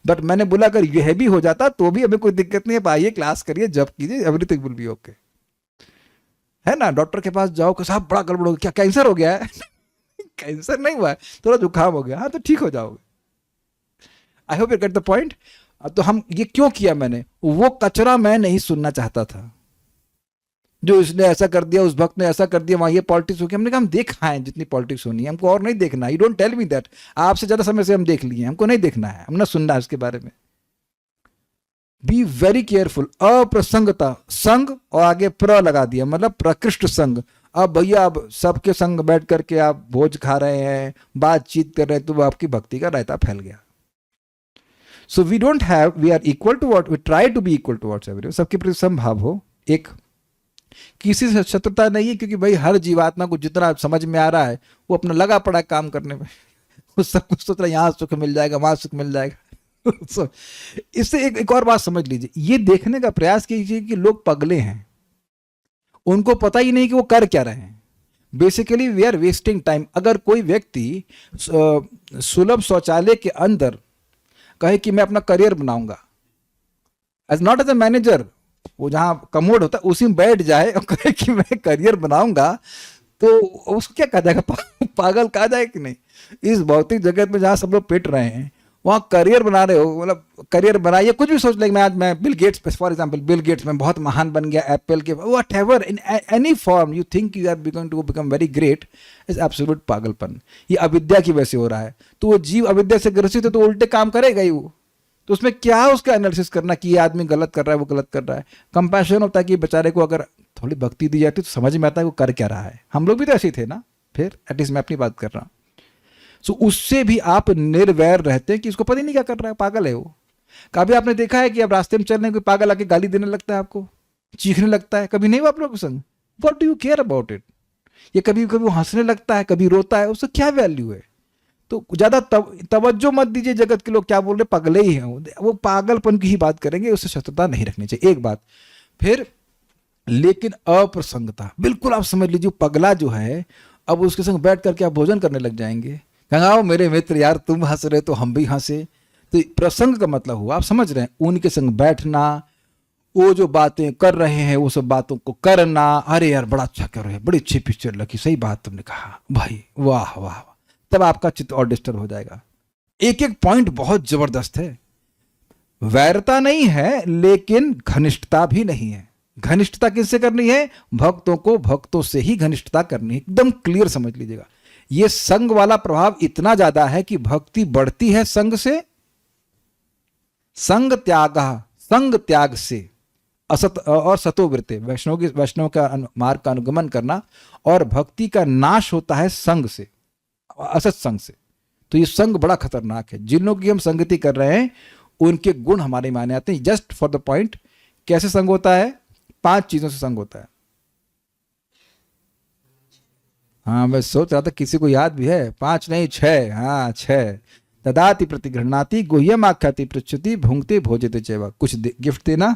बट मैंने बोला अगर यह भी हो जाता तो भी हमें कोई दिक्कत नहीं है, आइए क्लास करिए, जब कीजिए, एवरीथिंग विल बी ओके। है ना, डॉक्टर के पास जाओ कि साहब बड़ा गड़बड़ हो गया, क्या कैंसर हो गया है? कैंसर नहीं हुआ है, थोड़ा जुकाम हो गया, हाँ तो ठीक हो जाओगे। आई hope you get the point. तो हम ये क्यों किया, मैंने वो कचरा मैं नहीं सुनना चाहता था, जो इसने ऐसा कर दिया, उस भक्त ने ऐसा कर दिया, वहां ये पॉलिटिक्स हो गई। हमने कहा हम देखा है जितनी पॉलिटिक्स होनी है, हमको और नहीं देखना। You don't tell me that, आपसे ज्यादा समय से हम देख लिए, हमको नहीं देखना है, हम ना सुनना है उसके बारे में। Be very careful. अप्रसंगता, संग और आगे प्र लगा दिया, मतलब प्रकृष्ट संग। अब भैया अब सबके संग बैठ करके आप भोज खा रहे हैं, बातचीत कर रहे हैं, तो आपकी भक्ति का रायता फैल गया। So we don't have, we are equal to what, we try to be equal to what's everyone, सबके प्रति समभाव हो। एक किसी से शत्रुता नहीं है, क्योंकि भाई हर जीवात्मा को जितना समझ में आ रहा है वो अपना लगा पड़ा काम करने में। वो सब कुछ सोच रहा है यहाँ सुख मिल जाएगा, वहां सुख मिल जाएगा। So, इससे एक और बात समझ लीजिए, ये देखने का प्रयास कीजिए कि लोग पगले हैं, उनको पता ही नहीं कि वो कर क्या रहे हैं। Basically we are wasting time. अगर कोई व्यक्ति सुलभ शौचालय के अंदर कहे कि मैं अपना करियर बनाऊंगा, as not as a manager, वो जहाँ कमोड होता है उसी में बैठ जाए और कहे कि मैं करियर बनाऊंगा, तो उसको क्या कहा जाएगा? पागल कहा जाए कि नहीं? इस भौतिक जगत में जहाँ सब लोग पिट रहे हैं, वहाँ करियर बना रहे हो, मतलब करियर बनाइए, कुछ भी सोच ले, मैं Bill Gates, for example Bill Gates में बहुत महान बन गया, एप्पल के, whatever, in any form you think you are going to become very great, is absolute पागलपन। ये अविद्या की वजह से हो रहा है। तो वो जीव अविद्या से ग्रसित है तो उल्टे काम करेगा ही वो। तो उसमें क्या है उसका एनालिसिस करना कि ये आदमी गलत कर रहा है, वो गलत कर रहा है। कंपैशन होता है कि बेचारे को अगर थोड़ी भक्ति दी जाती तो समझ में आता है वो कर क्या रहा है। हम लोग भी तो ऐसे ही थे ना, फिर एटलीस्ट मैं अपनी बात कर रहा हूँ। सो उससे भी आप निर्वैर रहते हैं कि इसको पता ही नहीं क्या कर रहा है, पागल है वो। कभी आपने देखा है कि आप रास्ते में चल रहे हैं, कोई पागल आके गाली देने लगता है, आपको चीखने लगता है? कभी नहीं हुआ आप लोगों के संग? What do you care about it? ये कभी कभी वो हंसने लगता है, कभी रोता है, उससे क्या वैल्यू है? तो ज्यादा तवज्जो मत दीजिए जगत के लोग क्या बोल रहे, पगले ही हैं वो पागलपन की ही बात करेंगे, उससे शत्रुता नहीं रखनी चाहिए। एक बात। फिर लेकिन अप्रसंगता, बिल्कुल आप समझ लीजिए, पगला जो है अब उसके संग बैठ करके आप भोजन करने लग जाएंगे, कहा आओ मेरे मित्र यार, तुम हंस रहे तो हम भी हंसे। तो प्रसंग का मतलब हुआ, आप समझ रहे हैं, उनके संग बैठना, वो जो बातें कर रहे हैं वो सब बातों को करना। अरे यार बड़ा अच्छा कर रहे हैं, बड़ी अच्छी पिक्चर लगी, सही बात तुमने कहा भाई, वाह वाह वाह, तब आपका चित्त और डिस्टर्ब हो जाएगा। एक एक पॉइंट बहुत जबरदस्त है। वैरता नहीं है लेकिन घनिष्ठता भी नहीं है। घनिष्ठता किससे करनी है? भक्तों को भक्तों से ही घनिष्ठता करनी है। एकदम क्लियर समझ लीजिएगा। ये संग वाला प्रभाव इतना ज्यादा है कि भक्ति बढ़ती है संग से। संग त्याग से असत और सतोवृत्ति, वैष्णव का मार्ग का अनुगमन करना, और भक्ति का नाश होता है संग से, असत संग से। तो ये संग बड़ा खतरनाक है। जिन लोगों की हम संगति कर रहे हैं उनके गुण हमारे माने आते हैं। जस्ट फॉर द पॉइंट, कैसे संग होता है? 5 चीजों से संग होता है। हाँ, मैं सोच रहा था किसी को याद भी है। 5 नहीं 6। हाँ 6। ददाति प्रतिगृह्णाति गुह्यम आख्याति पृच्छति भुंक्ते भोजते चैव। कुछ गिफ्ट देना,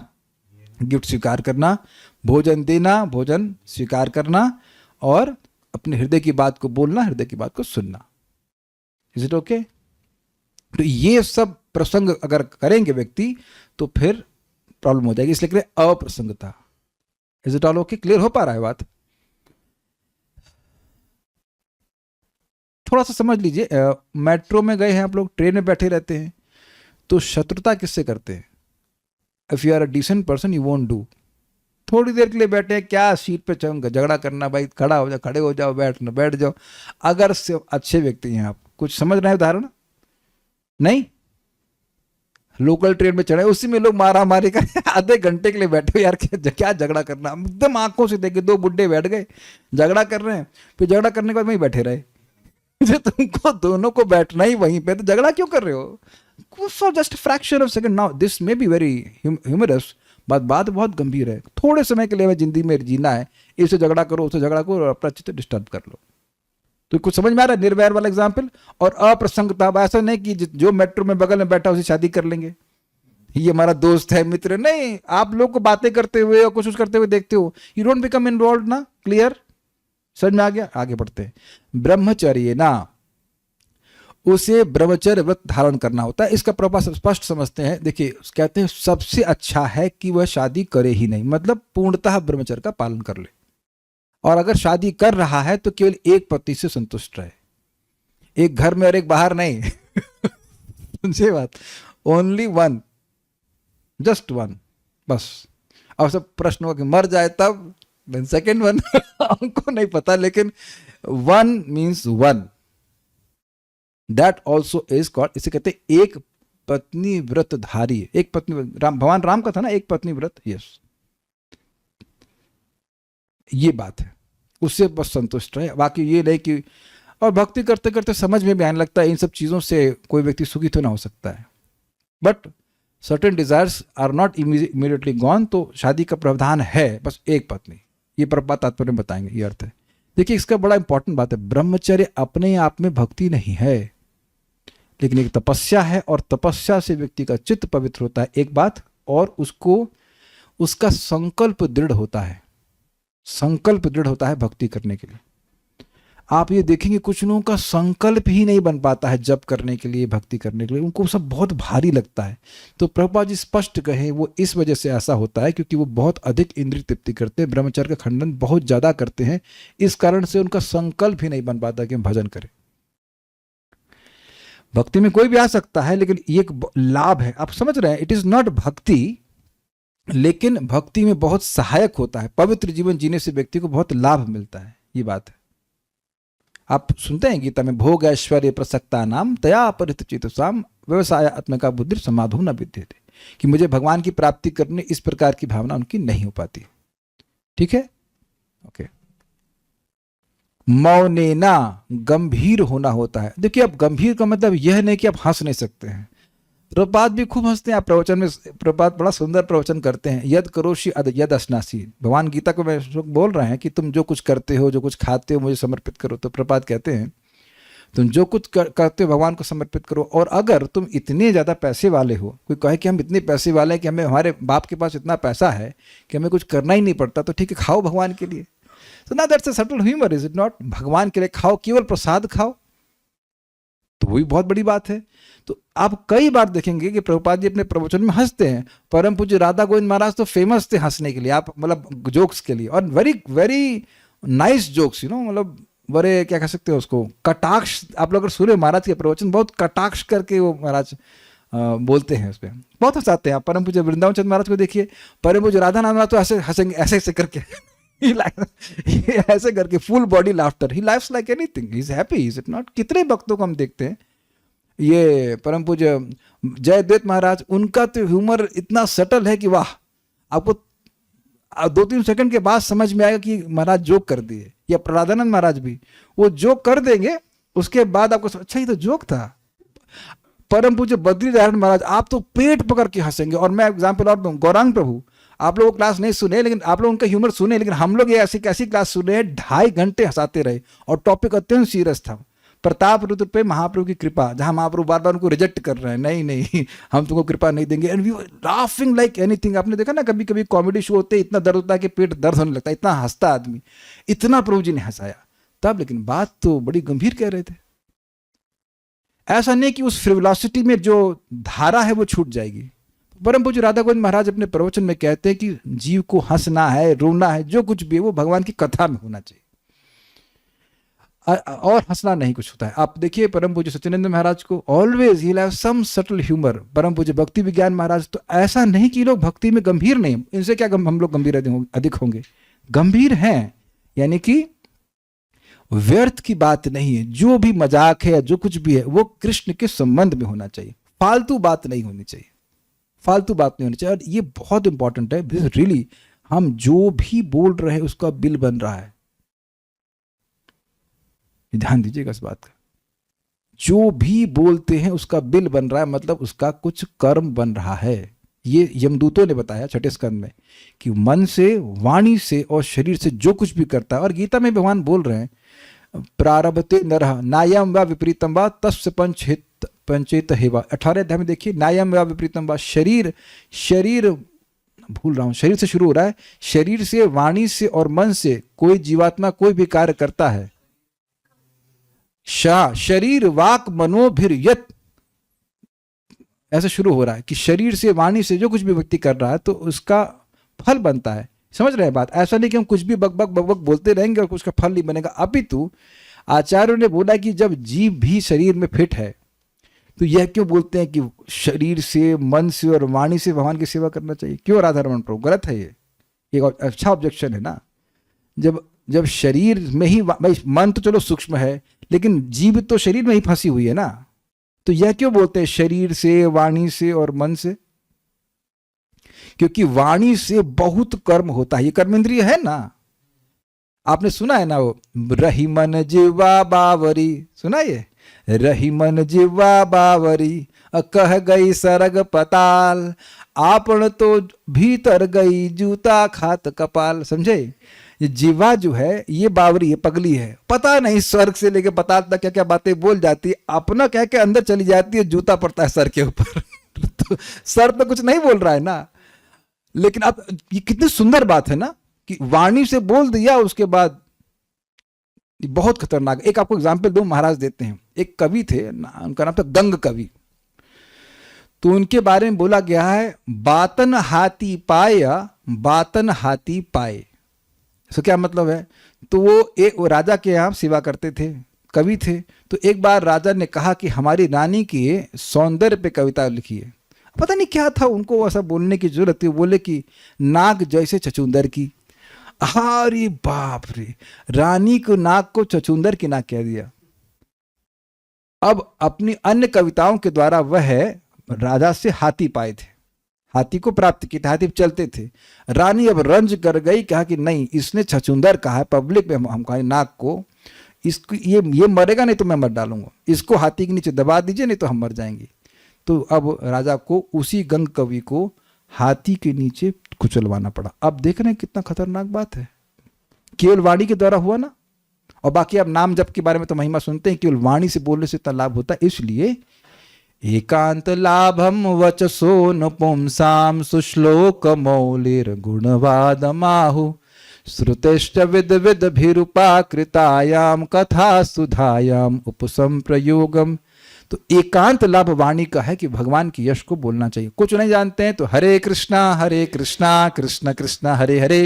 गिफ्ट स्वीकार करना, भोजन देना, भोजन स्वीकार करना, और अपने हृदय की बात को बोलना, हृदय की बात को सुनना। Is it okay? तो ये सब प्रसंग अगर करेंगे व्यक्ति तो फिर प्रॉब्लम हो जाएगी। इसलिए करें अप्रसंगता। Is it all okay? Clear हो पा रहा है बात? थोड़ा सा समझ लीजिए। मेट्रो में गए हैं आप लोग, ट्रेन में बैठे रहते हैं, तो शत्रुता किससे करते हैं? If you are a decent person you won't do. थोड़ी देर के लिए बैठे हैं, क्या सीट पे झगड़ा करना, भाई खड़ा हो जाओ, खड़े हो जाओ, बैठना बैठ जाओ। अगर से अच्छे व्यक्ति हैं, आप कुछ समझ रहे हैं उदाहरण? नहीं, लोकल ट्रेन में चढ़े, उसी में लोग मारा मारी कर आधे घंटे के लिए बैठे हो यार, क्या झगड़ा करना। एकदम आंखों से देखे 2 बुड्ढे बैठ गए, झगड़ा कर रहे हैं, फिर झगड़ा करने के बाद वहीं बैठे रहे। तुमको दोनों को बैठना ही वहीं पे, तो झगड़ा क्यों कर रहे हो? For just fraction of second. Now this may be very humorous, बात बहुत गंभीर है। थोड़े समय के लिए हमें जिंदगी में जीना है, इससे झगड़ा करो, उससे झगड़ा करो, और अपना चित्त डिस्टर्ब कर लो। तो कुछ समझ में आ रहा है? निर्वैर वाला एग्जाम्पल। और अप्रसंगता, ऐसा नहीं कि जो मेट्रो में बगल में बैठा उसे शादी कर लेंगे, ये हमारा दोस्त है, मित्र। नहीं, आप लोग को बातें करते हुए और कुछ करते हुए देखते हो, यू डोंट बिकम इन्वॉल्व ना। क्लियर? समझ में आ गया? आगे बढ़ते हैं। ब्रह्मचर्य ना, उसे ब्रह्मचर्य व्रत धारण करना होता है। इसका प्रभाव स्पष्ट समझते हैं। देखिए, कहते हैं सबसे अच्छा है कि वह शादी करे ही नहीं, मतलब पूर्णतः ब्रह्मचर्य का पालन कर ले। और अगर शादी कर रहा है तो केवल एक पति से संतुष्ट रहे, एक घर में और एक बाहर नहीं। समझे बात? ओनली वन, जस्ट वन, बस। और सब प्रश्न हो कि मर जाए तब, देन सेकेंड वन। हमको नहीं पता, लेकिन one means one. That also is called, इसे कहते हैं एक पत्नी व्रत धारी। एक पत्नी, भगवान राम का था ना एक पत्नी व्रत। यस, ये बात है, उससे बस संतुष्ट रहे। बाकी ये नहीं कि, और भक्ति करते करते समझ में भी आने लगता है इन सब चीजों से कोई व्यक्ति सुखी तो ना हो सकता है। But certain desires are not immediately gone. तो शादी का प्रावधान है बस एक पत्नी, ये प्रभुपाद तात्पर्य में बताएंगे, ये अर्थ है। देखिए, इसका बड़ा इंपॉर्टेंट बात है, ब्रह्मचर्य अपने आप में भक्ति नहीं है। लेकिन एक तपस्या है, और तपस्या से व्यक्ति का चित्त पवित्र होता है, एक बात, और उसको उसका संकल्प दृढ़ होता है, संकल्प दृढ़ होता है भक्ति करने के लिए। आप ये देखेंगे कुछ लोगों का संकल्प ही नहीं बन पाता है जप करने के लिए, भक्ति करने के लिए, उनको सब बहुत भारी लगता है। तो प्रभुपाद जी स्पष्ट कहें वो इस वजह से ऐसा होता है क्योंकि वो बहुत अधिक इंद्रिय तृप्ति करते हैं, ब्रह्मचर्य का खंडन बहुत ज्यादा करते हैं, इस कारण से उनका संकल्प ही नहीं बन पाता कि हम भजन करें। भक्ति में कोई भी आ सकता है, लेकिन ये एक लाभ है, आप समझ रहे हैं, इट इज नॉट भक्ति, लेकिन भक्ति में बहुत सहायक होता है। पवित्र जीवन जीने से व्यक्ति को बहुत लाभ मिलता है, ये बात है। आप सुनते हैं गीता में, भोग ऐश्वर्य प्रसक्ता नाम तया परित चेतसाम व्यवसाय आत्मका बुद्धि समाधो न विद्यते, कि मुझे भगवान की प्राप्ति करने, इस प्रकार की भावना उनकी नहीं हो पाती। ठीक है, ओके। मौनेना, गंभीर होना होता है। देखिए, अब गंभीर का मतलब यह नहीं कि आप हंस नहीं सकते हैं। प्रभुपाद भी खूब हंसते हैं, आप प्रवचन में प्रभुपाद बड़ा सुंदर प्रवचन करते हैं, यद करोषि यद अश्नासी। भगवान गीता को मैं बोल रहे हैं कि तुम जो कुछ करते हो, जो कुछ खाते हो, मुझे समर्पित करो। तो प्रभुपाद कहते हैं तुम जो कुछ करते हो भगवान को समर्पित करो, और अगर तुम इतने ज़्यादा पैसे वाले हो, कोई कहे कि हम इतने पैसे वाले हैं कि हमें, हमारे बाप के पास इतना पैसा है कि हमें कुछ करना ही नहीं पड़ता, तो ठीक है, खाओ भगवान के लिए। तो ना that's a subtle humour, is it not? भगवान के लिए खाओ, केवल प्रसाद खाओ, तो वही बहुत बड़ी बात है। तो आप कई बार देखेंगे कि प्रभुपाद जी अपने प्रवचन में हंसते हैं। परम पूज्य राधा गोविंद महाराज तो फेमस थे हंसने के लिए, आप मतलब जोक्स के लिए, और वेरी वेरी नाइस जोक्स, मतलब बड़े, क्या कह सकते हो उसको, कटाक्ष। आप लोग अगर सुने महाराज के प्रवचन, बहुत कटाक्ष करके वो महाराज बोलते हैं, उस पर बहुत हंसाते हैं। आप परम पूज्य वृंदावन चंद्र महाराज को देखिए, परम पूज्य राधा नाम महाराज तो ऐसे हंसेंगे, ऐसे ऐसे करके ऐसे करके full body laughter, he life's like anything, he is happy, is it not? कितने भक्तों को हम देखते हैं, ये परम पूज्य जयद्वैत महाराज, उनका तो ह्यूमर इतना सटल है कि वाह, आपको 2-3 सेकंड के बाद समझ में आएगा कि महाराज जोक कर दिए। या प्रहलादानंद महाराज भी वो जोक कर देंगे, उसके बाद आपको अच्छा ये तो जोक था। परम पूज्य बद्रीनारायण महाराज, आप तो पेट पकड़ के हंसेंगे। और मैं एग्जाम्पल और दूं, गौरांग प्रभु, आप लोग क्लास नहीं सुने, लेकिन आप लोग उनका ह्यूमर सुने, लेकिन हम लोग ये ऐसी कैसी क्लास सुने, 2.5 घंटे हंसाते रहे, और टॉपिक अत्यंत सीरियस था। प्रताप रुद्र पे महाप्रभु की कृपा, जहां महाप्रभु बार बार उनको रिजेक्ट कर रहे हैं, नहीं नहीं हम तुमको कृपा नहीं देंगे, and we were laughing like anything. आपने देखा ना, कभी कभी कॉमेडी शो होते इतना दर्द होता है कि पेट दर्द होने लगता है, इतना हंसता आदमी, इतना प्रभु जी ने हंसाया तब, लेकिन बात तो बड़ी गंभीर कह रहे थे। ऐसा नहीं कि उस फ्रिवोसिटी में जो धारा है वो छूट जाएगी। परम पूज्य राधा गोविंद महाराज अपने प्रवचन में कहते हैं कि जीव को हंसना है, रोना है, जो कुछ भी है वो भगवान की कथा में होना चाहिए, और हंसना नहीं कुछ होता है। आप देखिए परम पूज्य सच्चिदानंद महाराज को, always he have some subtle humour. परम पूज्य भक्ति विज्ञान महाराज, तो ऐसा नहीं कि लोग भक्ति में गंभीर नहीं, इनसे क्या हम लोग गंभीर अधिक होंगे, गंभीर हैं, यानी कि व्यर्थ की बात नहीं है। जो भी मजाक है, जो कुछ भी है, वो कृष्ण के संबंध में होना चाहिए, फालतू बात नहीं होनी चाहिए, फालतू बात नहीं होनी चाहिए। और ये बहुत इंपॉर्टेंट है, दिस रियली, हम जो भी बोल रहे हैं उसका बिल बन रहा है, ध्यान दीजिएगा इस बात का। जो भी बोलते हैं उसका बिल बन रहा है, मतलब उसका कुछ कर्म बन रहा है। ये यमदूतों ने बताया 6ठे स्कंद में कि मन से, वाणी से और शरीर से जो कुछ भी करता है, और गीता में भगवान बोल रहे हैं, प्रारभते नरः नायम व विपरीतम व तस्य पंचेत हेवा। 18 अध्याय में देखिए, नायम व विपरीतम व, शरीर भूल रहा हूं, शरीर से शुरू हो रहा है, शरीर से, वाणी से और मन से कोई जीवात्मा कोई भी कार्य करता है, शरीर वाक मनोभिर्यत, ऐसे शुरू हो रहा है कि शरीर से, वाणी से जो कुछ भी व्यक्ति कर रहा है तो उसका फल बनता है। समझ रहे हैं बात? ऐसा नहीं कि हम कुछ भी बक बक बक बक बोलते रहेंगे और उसका फल नहीं बनेगा। अपितु आचार्यों ने बोला कि जब जीव भी शरीर में फिट है, तो यह क्यों बोलते हैं कि शरीर से, मन से और वाणी से भगवान की सेवा करना चाहिए? क्यों राधारमण प्रभु? गलत है ये, एक अच्छा ऑब्जेक्शन है ना। जब शरीर में ही, मन तो चलो सूक्ष्म है, लेकिन जीव तो शरीर में ही फंसी हुई है ना, तो यह क्यों बोलते हैं शरीर से, वाणी से और मन से? क्योंकि वाणी से बहुत कर्म होता है, ये कर्म इंद्रिय है ना। आपने सुना है ना वो, रही मन जिवा बावरी, सुना ये, रही मन जिवा बावरी कह गई सरग पताल, आपण तो भीतर गई जूता खात कपाल। समझे? ये जीवा जो है ये बावरी है, पगली है, पता नहीं स्वर्ग से लेके पता तक क्या क्या बातें बोल जाती है, अपना कह के अंदर चली जाती है, जूता पड़ता है सर के ऊपर। तो सर तो कुछ नहीं बोल रहा है ना। लेकिन अब ये कितनी सुंदर बात है ना कि वाणी से बोल दिया, उसके बाद बहुत खतरनाक। एक आपको एग्जाम्पल दो, महाराज देते हैं। एक कवि थे, उनका नाम था गंग कवि। तो उनके बारे में बोला गया है, बातन हाथी पाया बातन हाथी पाए। इसका क्या मतलब है? तो वो राजा के यहाँ सेवा करते थे, कवि थे। तो एक बार राजा ने कहा कि हमारी रानी की सौंदर्य पे कविता लिखी है। पता नहीं क्या था उनको ऐसा बोलने की जरूरत थी। बोले कि नाक जैसे चचुंदर की। अरे बाप रे, रानी को नाक को चचुंदर की नाक कह दिया। अब अपनी अन्य कविताओं के द्वारा वह राजा से हाथी पाए थे, हाथी को प्राप्त किया था, हाथी पे चलते थे। रानी अब रंज कर गई, कहा कि नहीं, इसने छछुंदर कहा है, पब्लिक में हम कहा नाक को, इसको ये मरेगा नहीं तो मैं मर डालूंगा, इसको हाथी के नीचे दबा दीजिए नहीं तो हम मर जाएंगे। तो अब राजा को उसी गंग कवि को हाथी के नीचे कुचलवाना पड़ा। अब देख रहे हैं कितना खतरनाक बात है। केवल वाणी के द्वारा हुआ ना। और बाकी अब नाम जप के बारे में तो महिमा सुनते हैं, केवल वाणी से बोलने से इतना लाभ होता है। इसलिए एकांत लाभम वचसो न पुंसाम सुश्लोक मौलिर गुणवादमाहु श्रुतेश्च विद विद भिरुपाकृतायाम कथा सुधायाम उपसम प्रयोगम। तो एकांत लाभ वाणी का है कि भगवान की यश को बोलना चाहिए। कुछ नहीं जानते हैं तो हरे कृष्णा कृष्ण कृष्ण हरे हरे,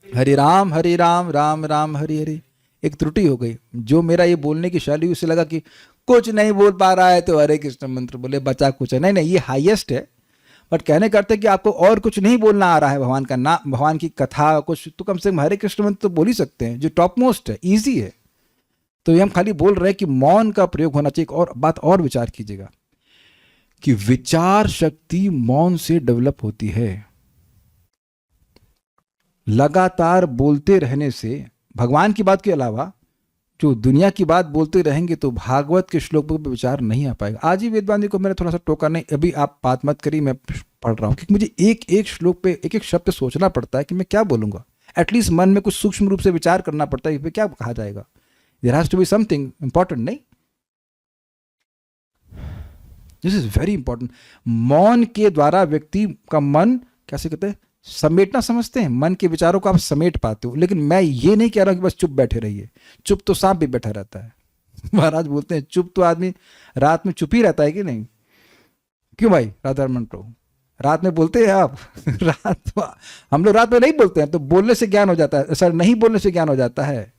हरे राम राम राम हरे हरे। एक त्रुटि हो गई। जो मेरा ये बोलने की शैली, उसे लगा कि कुछ नहीं बोल पा रहा है तो हरे कृष्ण मंत्र बोले, बचा कुछ है। नहीं, ये हाईएस्ट है। बट कहने करते कि आपको और कुछ नहीं बोलना आ रहा है भगवान का नाम, भगवान की कथा कुछ, तो कम से कम हरे कृष्ण मंत्र तो बोल ही सकते हैं, जो टॉप मोस्ट है, ईजी है। तो ये हम खाली बोल रहे हैं कि मौन का प्रयोग होना चाहिए। और बात और विचार कीजिएगा कि विचार शक्ति मौन से डेवलप होती है। लगातार बोलते रहने से भगवान की बात के अलावा जो दुनिया की बात बोलते रहेंगे तो भागवत के श्लोकों पर विचार नहीं आ पाएगा। आज ही वेदवादी को मैंने थोड़ा सा टोका, नहीं अभी आप बात मत करिए, मैं पढ़ रहा हूं, क्योंकि मुझे एक एक श्लोक पे एक एक शब्द सोचना पड़ता है कि मैं क्या बोलूंगा। एटलीस्ट मन में कुछ सूक्ष्म रूप से विचार करना पड़ता है कि क्या कहा जाएगा। There has to be something important, नहीं? This is very important. मौन के द्वारा व्यक्ति का मन, कैसे कहते हैं, समेटना समझते हैं, मन के विचारों को आप समेट पाते हो। लेकिन मैं ये नहीं कह रहा कि बस चुप बैठे रहिए। चुप तो सांप भी बैठा रहता है। महाराज बोलते हैं चुप तो आदमी रात में चुप ही रहता है कि नहीं? क्यों भाई राधारमण प्रभु, रात में बोलते हैं आप? हम लोग रात में नहीं बोलते हैं, तो बोलने से ज्ञान हो जाता है, सर नहीं बोलने से ज्ञान हो जाता है।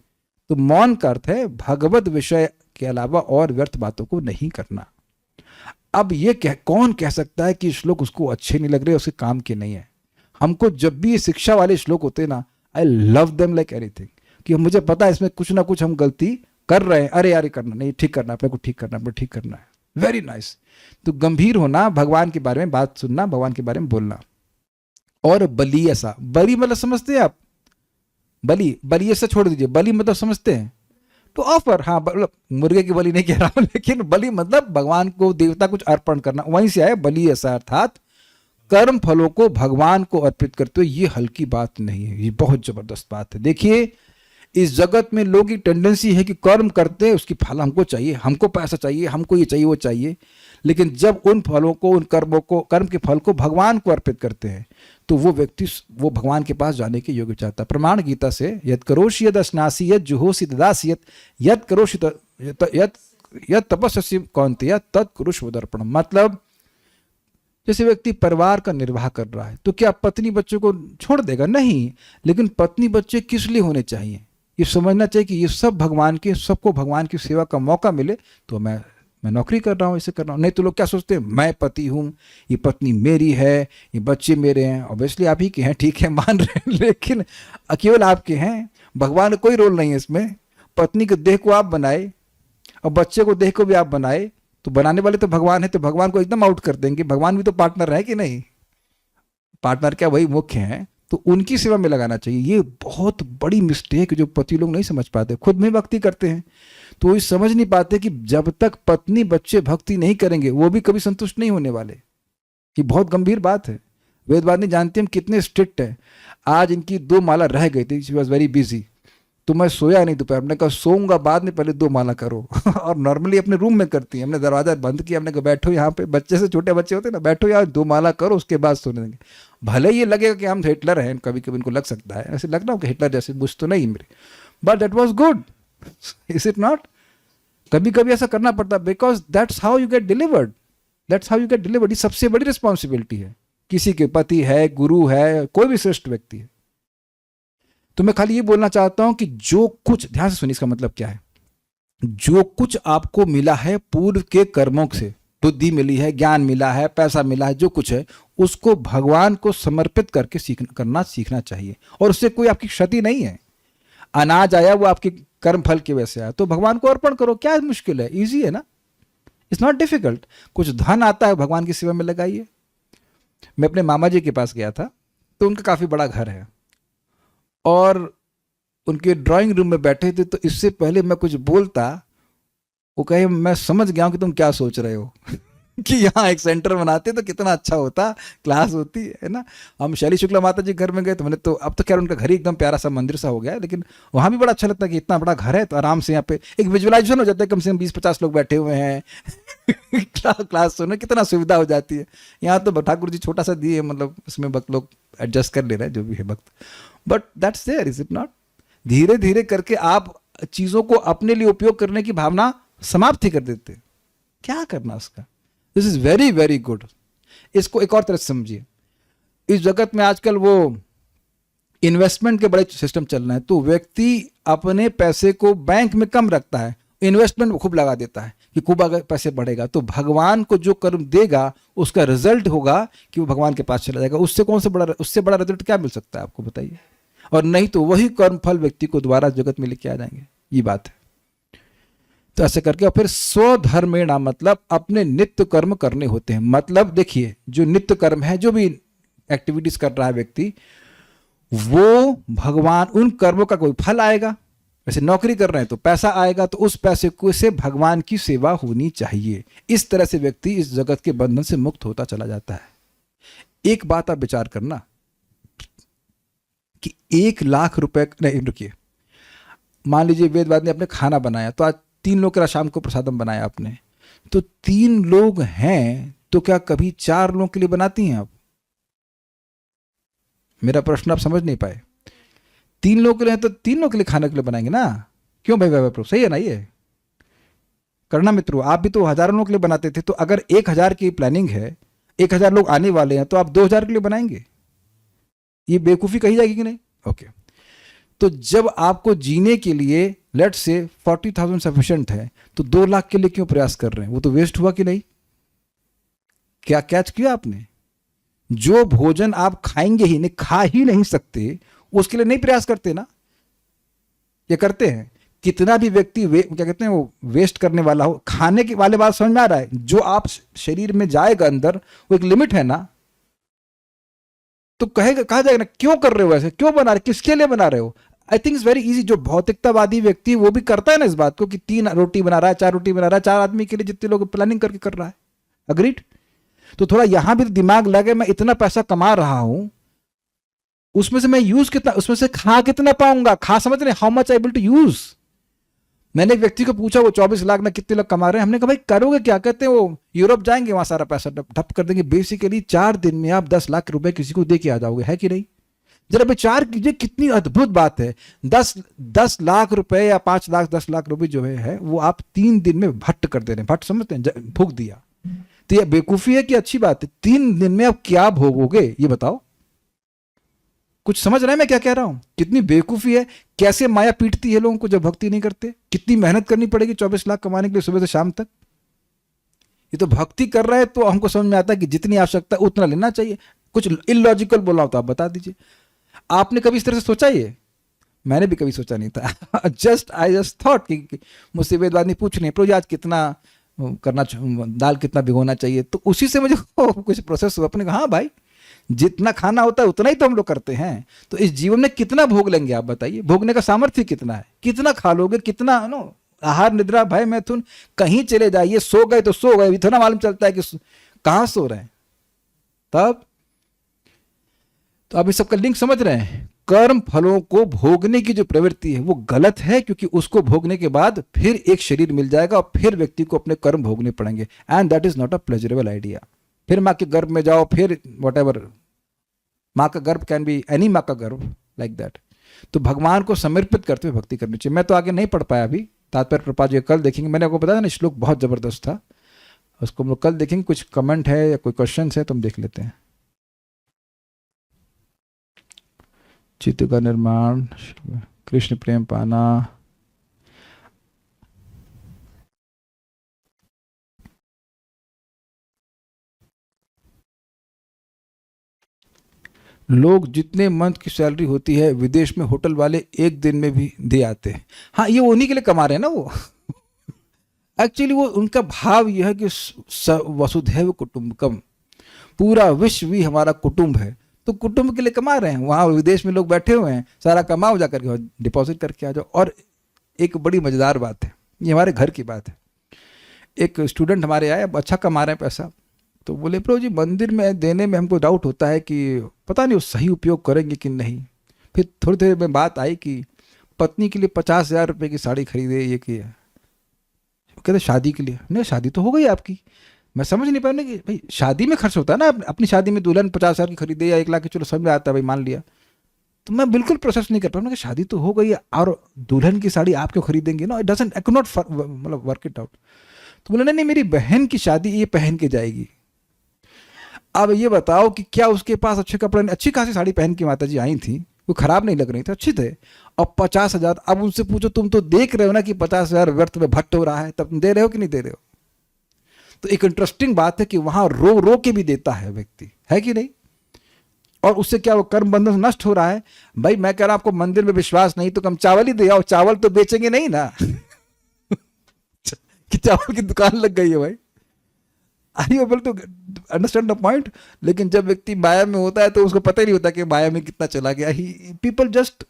तो मौन का अर्थ है भगवत विषय के अलावा और व्यर्थ बातों को नहीं करना। अब ये कौन कह सकता है कि श्लोक उसको अच्छे नहीं लग रहे, उसके काम के नहीं है? हमको जब भी ये शिक्षा वाले श्लोक होते हैं ना, I love them like anything, कि मुझे पता है इसमें कुछ ना कुछ हम गलती कर रहे हैं। अरे यार करना नहीं, ठीक करना, अपने को ठीक करना, अपने ठीक करना है। Very nice. तो गंभीर होना, भगवान के बारे में बात सुनना, भगवान के बारे में बोलना। और बलि ऐसा, बलि मतलब समझते हैं आप? बलि ऐसा छोड़ दीजिए, बलि मतलब समझते हैं तो ऑफर, हाँ मतलब मुर्गे की बलि नहीं कह रहा हूं, लेकिन बलि मतलब भगवान को देवता कुछ अर्पण करना, वहीं से आया बलि ऐसा, अर्थात कर्म फलों को भगवान को अर्पित करते हुए। ये हल्की बात नहीं है, ये बहुत जबरदस्त बात है। देखिए इस जगत में लोगों की टेंडेंसी है कि कर्म करते हैं, उसकी फल हमको चाहिए, हमको पैसा चाहिए, हमको ये चाहिए वो चाहिए। लेकिन जब उन फलों को, उन कर्मों को, कर्म के फल को भगवान को अर्पित करते हैं तो वो व्यक्ति वो भगवान के पास जाने के योग्य चाहता है। प्रमाण गीता से, यद करोषि यद अस्नासि यद जुहोसि ददासि यद करोषि यद तपस्वी कौन्तेय तत् कुरुष्व दर्पणम। मतलब जैसे व्यक्ति परिवार का निर्वाह कर रहा है तो क्या पत्नी बच्चों को छोड़ देगा? नहीं। लेकिन पत्नी बच्चे किस लिए होने चाहिए, ये समझना चाहिए कि ये सब भगवान के, सबको भगवान की सेवा का मौका मिले तो मैं नौकरी कर रहा हूँ, इसे कर रहा हूँ। नहीं तो लोग क्या सोचते हैं, मैं पति हूँ, ये पत्नी मेरी है, ये बच्चे मेरे हैं। ऑब्वियसली आप ही के हैं, ठीक है, मान रहे हैं, लेकिन केवल आपके हैं, भगवान का कोई रोल नहीं है इसमें। पत्नी के देह को आप बनाए और बच्चे को देह को भी आप बनाए, तो बनाने वाले तो भगवान है, तो भगवान को एकदम आउट कर देंगे। भगवान भी तो पार्टनर है कि नहीं? पार्टनर क्या, वही मुख्य हैं, तो उनकी सेवा में लगाना चाहिए। ये बहुत बड़ी मिस्टेक जो पति लोग नहीं समझ पाते, खुद में भक्ति करते हैं तो वो समझ नहीं पाते कि जब तक पत्नी बच्चे भक्ति नहीं करेंगे वो भी कभी संतुष्ट नहीं होने वाले। ये बहुत गंभीर बात है। वेदवादिनी जानती हम कितने स्ट्रिक्ट हैं। आज इनकी 2 माला रह गई थी, शी वॉज वेरी बिजी, तो मैं सोया नहीं दोपहर। हमने कहा सोऊंगा बाद में, पहले 2 माला करो। और नॉर्मली अपने रूम में करती है। हमने दरवाजा बंद किया, हमने कहा बैठो यहाँ पे, बच्चे से छोटे बच्चे होते हैं ना, बैठो यहाँ 2 माला करो, उसके बाद सोने देंगे। भले ये लगेगा कि हम हिटलर हैं, कभी कभी इनको लग सकता है, ऐसे लगना हो कि हिटलर जैसे, मुझ तो नहीं मेरे, but that was good, is it not? कभी कभी ऐसा करना पड़ता है, because that's how you get delivered, that's how you get delivered. ये सबसे बड़ी रिस्पॉन्सिबिलिटी है, किसी के पति है, गुरु है, कोई भी श्रेष्ठ व्यक्ति है। तो मैं खाली ये बोलना चाहता हूं कि जो कुछ, ध्यान से सुनिए इसका मतलब क्या है, जो कुछ आपको मिला है पूर्व के कर्मों से, बुद्धि मिली है, ज्ञान मिला है, पैसा मिला है, जो कुछ है उसको भगवान को समर्पित करके सीखना चाहिए। और उससे कोई आपकी क्षति नहीं है। अनाज आया वो आपके कर्म फल की वजह से आया, तो भगवान को अर्पण करो, क्या मुश्किल है, इजी है ना, इट्स नॉट डिफिकल्ट। कुछ धन आता है भगवान की सेवा में लगाइए। मैं अपने मामा जी के पास गया था, तो उनका काफी बड़ा घर है और उनके ड्राइंग रूम में बैठे थे। तो इससे पहले मैं कुछ बोलता, वो कहे मैं समझ गया हूं कि तुम क्या सोच रहे हो कि यहाँ एक सेंटर बनाते तो कितना अच्छा होता, क्लास होती है ना। हम शैली शुक्ला माता जी घर में गए, तो मैंने तो, अब तो खैर उनका घर ही एकदम प्यारा सा मंदिर सा हो गया है, लेकिन वहाँ भी बड़ा अच्छा लगता है कि इतना बड़ा घर है, तो आराम से यहाँ पे एक विजुअलाइजेशन हो जाता है, कम से कम 20-50 लोग बैठे हुए हैं क्लास सुनने, कितना सुविधा हो जाती है। यहाँ तो ठाकुर जी छोटा सा दिए, मतलब उसमें भक्त लोग एडजस्ट कर ले रहे हैं, जो भी है भक्त, but that's there, is it not? धीरे धीरे करके आप चीजों को अपने लिए उपयोग करने की भावना समाप्त ही कर देते। क्या करना उसका? This is very very good. इसको एक और तरह से समझिए, इस जगत में आजकल वो इन्वेस्टमेंट के बड़े सिस्टम चल रहे हैं, तो व्यक्ति अपने पैसे को बैंक में कम रखता है, इन्वेस्टमेंट में खूब लगा देता है कि खूब अगर पैसे बढ़ेगा, तो भगवान को जो कर्म देगा उसका रिजल्ट होगा कि वो भगवान के पास चला जाएगा। उससे बड़ा रिजल्ट क्या मिल सकता है आपको, बताइए? और नहीं तो वही कर्म फल व्यक्ति को दोबारा जगत में लेके आ जाएंगे, ये बात है। तो ऐसे करके, और फिर स्वधर्मेण, मतलब अपने नित्य कर्म करने होते हैं। मतलब देखिए, जो नित्य कर्म है, जो भी एक्टिविटीज कर रहा है व्यक्ति, वो भगवान, उन कर्मों का कोई फल आएगा। वैसे नौकरी कर रहे हैं तो पैसा आएगा, तो उस पैसे को से भगवान की सेवा होनी चाहिए। इस तरह से व्यक्ति इस जगत के बंधन से मुक्त होता चला जाता है। एक बात आप विचार करना कि 1 लाख रुपए, नहीं रुकिए, मान लीजिए वेदवाद ने अपने खाना बनाया, तो आज 3 लोग का शाम को प्रसादम बनाया आपने, तो 3 लोग हैं, तो क्या कभी 4 लोगों के लिए बनाती हैं आप? मेरा प्रश्न आप समझ नहीं पाए। 3 लोग के लिए तो 3 लोग के लिए खाने के लिए बनाएंगे ना, क्यों भाई वैभव? सही है ना ये करना मित्रों? आप भी तो हजारों लोग के लिए बनाते थे, तो अगर 1000 की प्लानिंग है, 1000 लोग आने वाले हैं, तो आप 2000 के लिए बनाएंगे? ये बेवकूफी कही जाएगी कि नहीं? ओके। तो जब आपको जीने के लिए लेट्स से 40,000 सफिशिएंट है, तो 2 लाख के लिए क्यों प्रयास कर रहे हैं? वो तो वेस्ट हुआ कि नहीं? क्या कैच किया आपने? जो भोजन आप खाएंगे ही नहीं, खा ही नहीं सकते, उसके लिए नहीं प्रयास करते ना, ये करते हैं। कितना भी व्यक्ति क्या कहते हैं, वो वेस्ट करने वाला हो, खाने के वाले बात समझ में आ रहा है, जो आप शरीर में जाएगा अंदर, वो एक लिमिट है ना, तो कहा जाएगा ना, क्यों कर रहे हो ऐसे, क्यों बना रहे, किसके लिए बना रहे हो? I think it's very easy. जो भौतिकतावादी व्यक्ति वो भी करता है ना इस बात को, कि 3 रोटी बना रहा है, 4 रोटी बना रहा है, 4 आदमी के लिए, जितने लोग प्लानिंग करके कर रहा है। अग्रीड? तो थोड़ा यहां भी दिमाग लगे, मैं इतना पैसा कमा रहा हूं, उसमें से मैं यूज कितना, उसमें से खा कितना पाऊंगा, खा समझ रहे, how much able to use. मैंने एक व्यक्ति को पूछा, वो 24 लाख में कितने लोग कमा रहे हैं, हमने कहा भाई करोगे क्या? कहते हैं वो यूरोप जाएंगे, वहां सारा पैसा ठप कर देंगे। बेसिकली 4 दिन में आप 10 लाख रुपए किसी को दे के आ जाओगे, है कि नहीं? जरा विचार कीजिए, कितनी अद्भुत बात है। 10 लाख रुपए या 5 लाख 10 लाख रुपए जो है वो आप 3 दिन में भट्ट कर दे रहे हैं। भट्ट समझते हैं, फूक दिया। तो ये बेवकूफी है कि अच्छी बात है? 3 दिन में आप क्या भोगोगे ये बताओ? कुछ समझ रहे हैं मैं क्या कह रहा हूं? कितनी बेवकूफी है, कैसे माया पीटती है लोगों को जब भक्ति नहीं करते। कितनी मेहनत करनी पड़ेगी 24 लाख कमाने के लिए सुबह से शाम तक। ये तो भक्ति कर रहे हैं तो हमको समझ में आता है कि जितनी आवश्यकता उतना लेना चाहिए। कुछ इलॉजिकल बोला हो तो आप बता दीजिए। आपने कभी इस तरह से सोचा? ये मैंने भी कभी सोचा नहीं था। आई जस्ट थॉट कि मुझसे वेदवादी पूछ रहे हैं, आज कितना करना, दाल कितना भिगोना चाहिए, तो उसी से मुझे कुछ प्रोसेस हुआ। अपने कहा हाँ भाई, जितना खाना होता है उतना ही तो हम लोग करते हैं, तो इस जीवन में कितना भोग लेंगे आप बताइए? भोगने का सामर्थ्य कितना है? कितना खा लोगे? कितना आहार निद्रा भय मैथुन, कहीं चले जाइए, सो गए तो सो गए, इतना मालूम चलता है कि कहाँ सो रहे हैं। तब तो आप इस सबका लिंक समझ रहे हैं। कर्म फलों को भोगने की जो प्रवृत्ति है वो गलत है, क्योंकि उसको भोगने के बाद फिर एक शरीर मिल जाएगा और फिर व्यक्ति को अपने कर्म भोगने पड़ेंगे, and that is not a pleasurable idea. फिर माँ के गर्भ में जाओ, फिर वट एवर, माँ का गर्भ कैन बी एनी माँ का गर्भ, लाइक दैट। तो भगवान को समर्पित करते हुए भक्ति करनी चाहिए। मैं तो आगे नहीं पढ़ पाया अभी, तात्पर्य प्रपात जी कल देखेंगे। मैंने आपको बताया ना श्लोक बहुत जबरदस्त था, उसको हम लोग कल देखेंगे। कुछ कमेंट है या कोई क्वेश्चन है तो हम देख लेते हैं। चित्त का निर्माण, कृष्ण प्रेम पाना, लोग जितने मंथ की सैलरी होती है विदेश में होटल वाले एक दिन में भी दे आते हैं। हाँ, ये उन्हीं के लिए कमा रहे हैं ना वो। एक्चुअली वो उनका भाव यह है कि वसुधैव कुटुंबकम, पूरा विश्व भी हमारा कुटुंब है, तो कुटुंब के लिए कमा रहे हैं। वहाँ विदेश में लोग बैठे हुए हैं, सारा कमाओ जा करके डिपॉजिट करके आ जाओ। और एक बड़ी मजेदार बात है, ये हमारे घर की बात है। एक स्टूडेंट हमारे आए, अब अच्छा कमा रहे हैं पैसा, तो बोले प्रभु जी मंदिर में देने में हमको डाउट होता है कि पता नहीं वो सही उपयोग करेंगे कि नहीं। फिर थोड़ी देर में बात आई कि पत्नी के लिए 50,000 रुपये की साड़ी खरीदे, ये किया। कहते शादी के लिए, नहीं शादी तो हो गई आपकी। मैं समझ नहीं पाया कि भाई शादी में खर्च होता है ना, अपनी शादी में दुल्हन 50,000 की खरीदे या 1 लाख की, चलो समझ में आता है भाई, मान लिया। तो मैं बिल्कुल प्रोसेस नहीं कर पाया कि शादी तो हो गई है और दुल्हन की साड़ी आप क्यों खरीदेंगे ना, it doesn't, I could not मतलब वर्क इट आउट। तो बोले नहीं मेरी बहन की शादी ये पहन के जाएगी। अब ये बताओ कि क्या उसके पास अच्छे कपड़े, अच्छी खासी साड़ी पहन के माता जी आई थी, वो खराब नहीं लग रही थी, अच्छे थे। और 50,000, अब उनसे पूछो तुम तो देख रहे हो ना कि 50,000 व्यर्थ में भट्ट हो रहा है, तब तुम दे रहे हो कि नहीं दे रहे हो। तो एक इंटरेस्टिंग बात है कि वहां रो रो के भी देता है व्यक्ति, है कि नहीं। और उससे क्या वो कर्म बंधन नष्ट हो रहा है। भाई मैं कह रहा हूं आपको मंदिर में विश्वास नहीं तो कम चावल ही दे आओ, चावल तो बेचेंगे नहीं ना। कि चावल की दुकान लग गई है भाई। Are you able to understand the point. लेकिन जब व्यक्ति माया में होता है तो उसको पता ही नहीं होता कि माया में कितना चला गया। ही पीपल जस्ट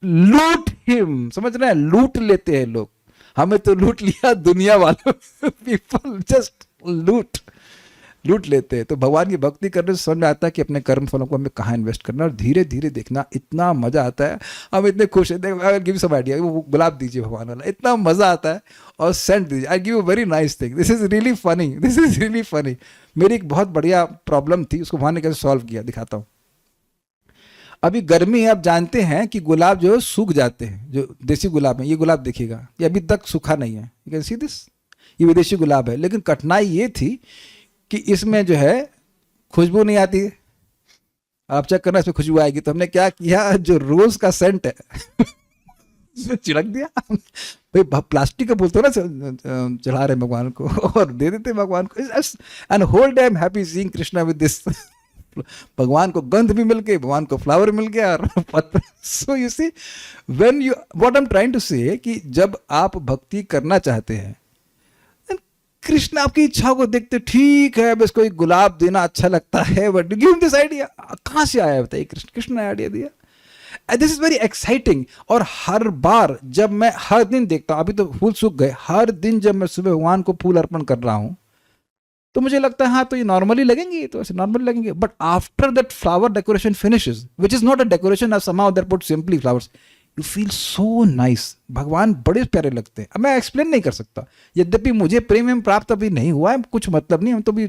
लूट हिम, समझ रहे हैं, लूट लेते हैं लोग। हमें तो लूट लिया दुनिया वालों। पीपल जस्ट लूट लेते हैं। तो भगवान की भक्ति करने से समझ में आता है कि अपने कर्म फलों को हमें कहाँ इन्वेस्ट करना, और धीरे धीरे देखना, इतना मजा आता है। हम इतने खुश हैं। गिव सम आइडिया, वो गुलाब दीजिए भगवान वाला, इतना मजा आता है। और सेंट दीजिए, I give a very nice thing, this is really funny, this is really funny. मेरी एक बहुत बढ़िया प्रॉब्लम थी, उसको भगवान ने कैसे सॉल्व किया दिखाता हूँ। अभी गर्मी है, आप जानते हैं कि गुलाब जो है सूख जाते हैं, जो देसी गुलाब है। ये गुलाब देखिएगा, ये अभी तक सूखा नहीं है, यू कैन सी दिस, ये विदेशी गुलाब है। लेकिन कठिनाई ये थी कि इसमें जो है खुशबू नहीं आती है। आप चेक करना इसमें खुशबू आएगी। तो हमने क्या किया, जो रोज का सेंट है इसमें छिड़क दिया। भाई प्लास्टिक का बोलते हो ना, चढ़ा रहे भगवान को और दे देते भगवान को। And whole day I am happy seeing Krishna with this. भगवान को गंध भी मिल गई, भगवान को फ्लावर मिल गया और पत्र। So you see when you, what I am trying to say, कि जब आप भक्ति करना चाहते हैं, कृष्ण आपकी इच्छाओं को देखते, ठीक है बस कोई गुलाब देना अच्छा लगता है, but give him this idea. कहाँ से आया बताइए, कृष्ण ने आइडिया दिया। This is very exciting. और हर बार जब मैं हर दिन देखता हूँ, अभी तो फूल सूख गए, हर दिन जब मैं सुबह भगवान को फूल अर्पण कर रहा हूँ तो मुझे लगता है हाँ तो ये नॉर्मली लगेंगे, तो ऐसे नॉर्मली लगेंगे। But after that flower decoration finishes, which is not a decoration, somehow they put simply flowers, you feel so nice. भगवान बड़े प्यारे लगते हैं। अब मैं एक्सप्लेन नहीं कर सकता, यद्यपि मुझे प्रेम में प्राप्त अभी नहीं हुआ है, कुछ मतलब नहीं, हम तो भी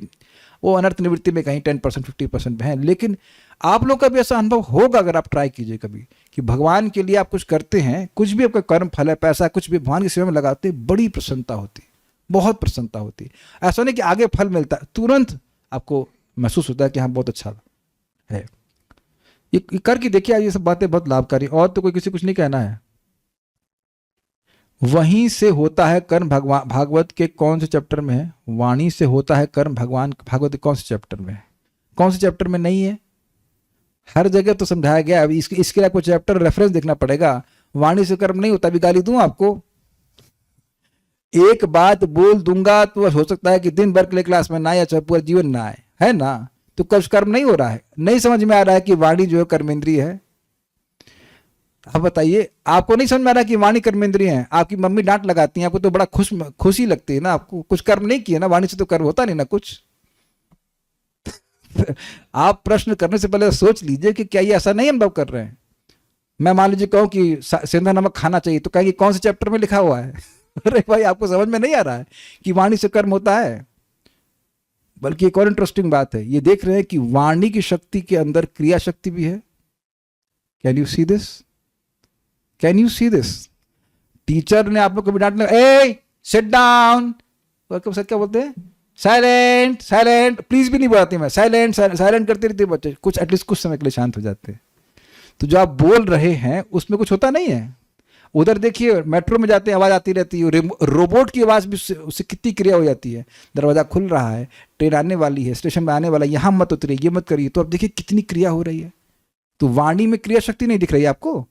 वो अनर्थ निवृत्ति में कहीं 10% 50% में है। लेकिन आप लोग का भी ऐसा अनुभव होगा अगर आप ट्राई कीजिए कभी, कि भगवान के लिए आप कुछ करते हैं, कुछ भी आपका कर्म फल है, पैसा कुछ भी भगवान की सेवा में लगाते हैं, बड़ी प्रसन्नता होती है, बहुत प्रसन्नता होती है। ऐसा नहीं कि आगे फल मिलता है, तुरंत आपको महसूस होता है कि हाँ बहुत अच्छा है। ये करके देखिए, ये सब बातें बहुत लाभकारी। और तो कोई किसी कुछ नहीं कहना है। वहीं से होता है कर्म, भगवान भागवत के कौन से चैप्टर में है? वाणी से होता है कर्म, भगवान भागवत के कौन से चैप्टर में है? कौन से चैप्टर में नहीं है? हर जगह तो समझाया गया। अभी इसके लिए आपको चैप्टर रेफरेंस देखना पड़ेगा। वाणी से कर्म नहीं होता। अभी गाली दूं आपको, एक बात बोल दूंगा तो हो सकता है कि दिन भर के लिए क्लास में ना आए, चाहे पूरा जीवन ना आए, है ना। तो कुछ कर्म नहीं हो रहा है, नहीं समझ में आ रहा है कि वाणी जो है कर्मेंद्रिय है। आप बताइए, आपको नहीं समझ में आ रहा है कि वाणी कर्मेंद्रिय है? आपकी मम्मी डांट लगाती हैं, आपको तो बड़ा खुशी लगती है ना, आपको कुछ कर्म नहीं किया ना, वाणी से तो कर्म होता नहीं ना कुछ। आप प्रश्न करने से पहले सोच लीजिए कि क्या ये ऐसा नहीं अनुभव कर रहे हैं। मैं मान लीजिए कहूँ कि सेंधा नमक खाना चाहिए, तो कहेंगे कौन से चैप्टर में लिखा हुआ है? अरे भाई, आपको समझ में नहीं आ रहा है कि वाणी से कर्म होता है। बल्कि एक और इंटरेस्टिंग बात है, ये देख रहे हैं कि वाणी की शक्ति के अंदर क्रिया शक्ति भी है। Can you see this? Can you see this? Teacher ने आप लोग को भी डांट लगा, ए सिट डाउन, क्या बोलते हैं, साइलेंट साइलेंट, प्लीज भी नहीं बोलाती मैं, साइलेंट साइलेंट करते रहते बच्चे, कुछ एटलीस्ट कुछ समय के लिए शांत हो जाते हैं। तो जो आप बोल रहे हैं उसमें कुछ होता नहीं है। उधर देखिए मेट्रो में जाते हैं, आवाज आती रहती है, रोबोट की आवाज भी उससे कितनी क्रिया हो जाती है। दरवाजा खुल रहा है, ट्रेन आने वाली है, स्टेशन में आने वाला है, यहां मत उतरिए, ये मत करिए, तो अब देखिए कितनी क्रिया हो रही है। तो वाणी में क्रिया शक्ति नहीं दिख रही है आपको?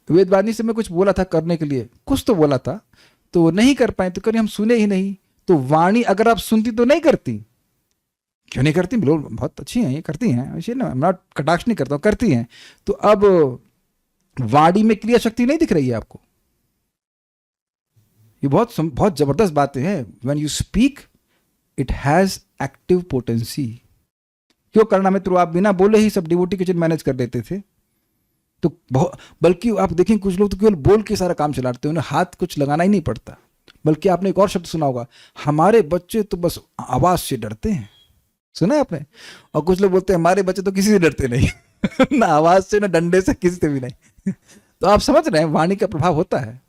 वेदवाणी से मैं कुछ बोला था करने के लिए, कुछ तो बोला था, तो वो नहीं कर पाए, तो कहीं हम सुने ही नहीं। तो वाणी अगर आप सुनती तो नहीं करती, क्यों नहीं करती? बिल्कुल बहुत अच्छी हैं, ये करती हैं, इसे ना मैं कटाक्ष नहीं करता हूँ, करती हैं। तो अब वाणी में क्रिया शक्ति नहीं दिख रही है आपको। ये बहुत जबरदस्त बातें हैं। When you speak it has active potency. क्यों करना मित्रों, आप बिना बोले ही सब डिवोटी किचन मैनेज कर लेते थे। तो बहुत, बल्कि आप देखें कुछ लोग तो केवल बोल के सारा काम चलाते हैं, उन्हें हाथ कुछ लगाना ही नहीं पड़ता। बल्कि आपने एक और शब्द सुना होगा, हमारे बच्चे तो बस आवाज से डरते हैं, सुना है आपने? और कुछ लोग बोलते हैं हमारे बच्चे तो किसी से डरते नहीं ना आवाज से, ना डंडे से, किसी से भी नहीं। तो आप समझ रहे हैं वाणी का प्रभाव होता है,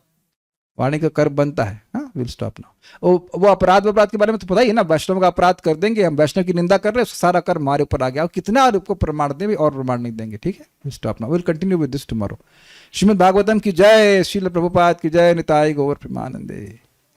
वाणी का कर्म बनता है। हाँ, विल स्टॉप नाउ। वो अपराध के बारे में तो पता ही है ना, वैष्णव का अपराध कर देंगे हम, वैष्णव की निंदा कर रहे हैं, सारा कर्म हमारे ऊपर आ गया, और कितना आपको प्रमाण देंगे और प्रमाण नहीं देंगे। ठीक है, will stop now, will continue with this tomorrow. Shrimad Bhagavatam की जय, श्रील प्रभुपाद की जय, निताई गौर प्रेमानंदे।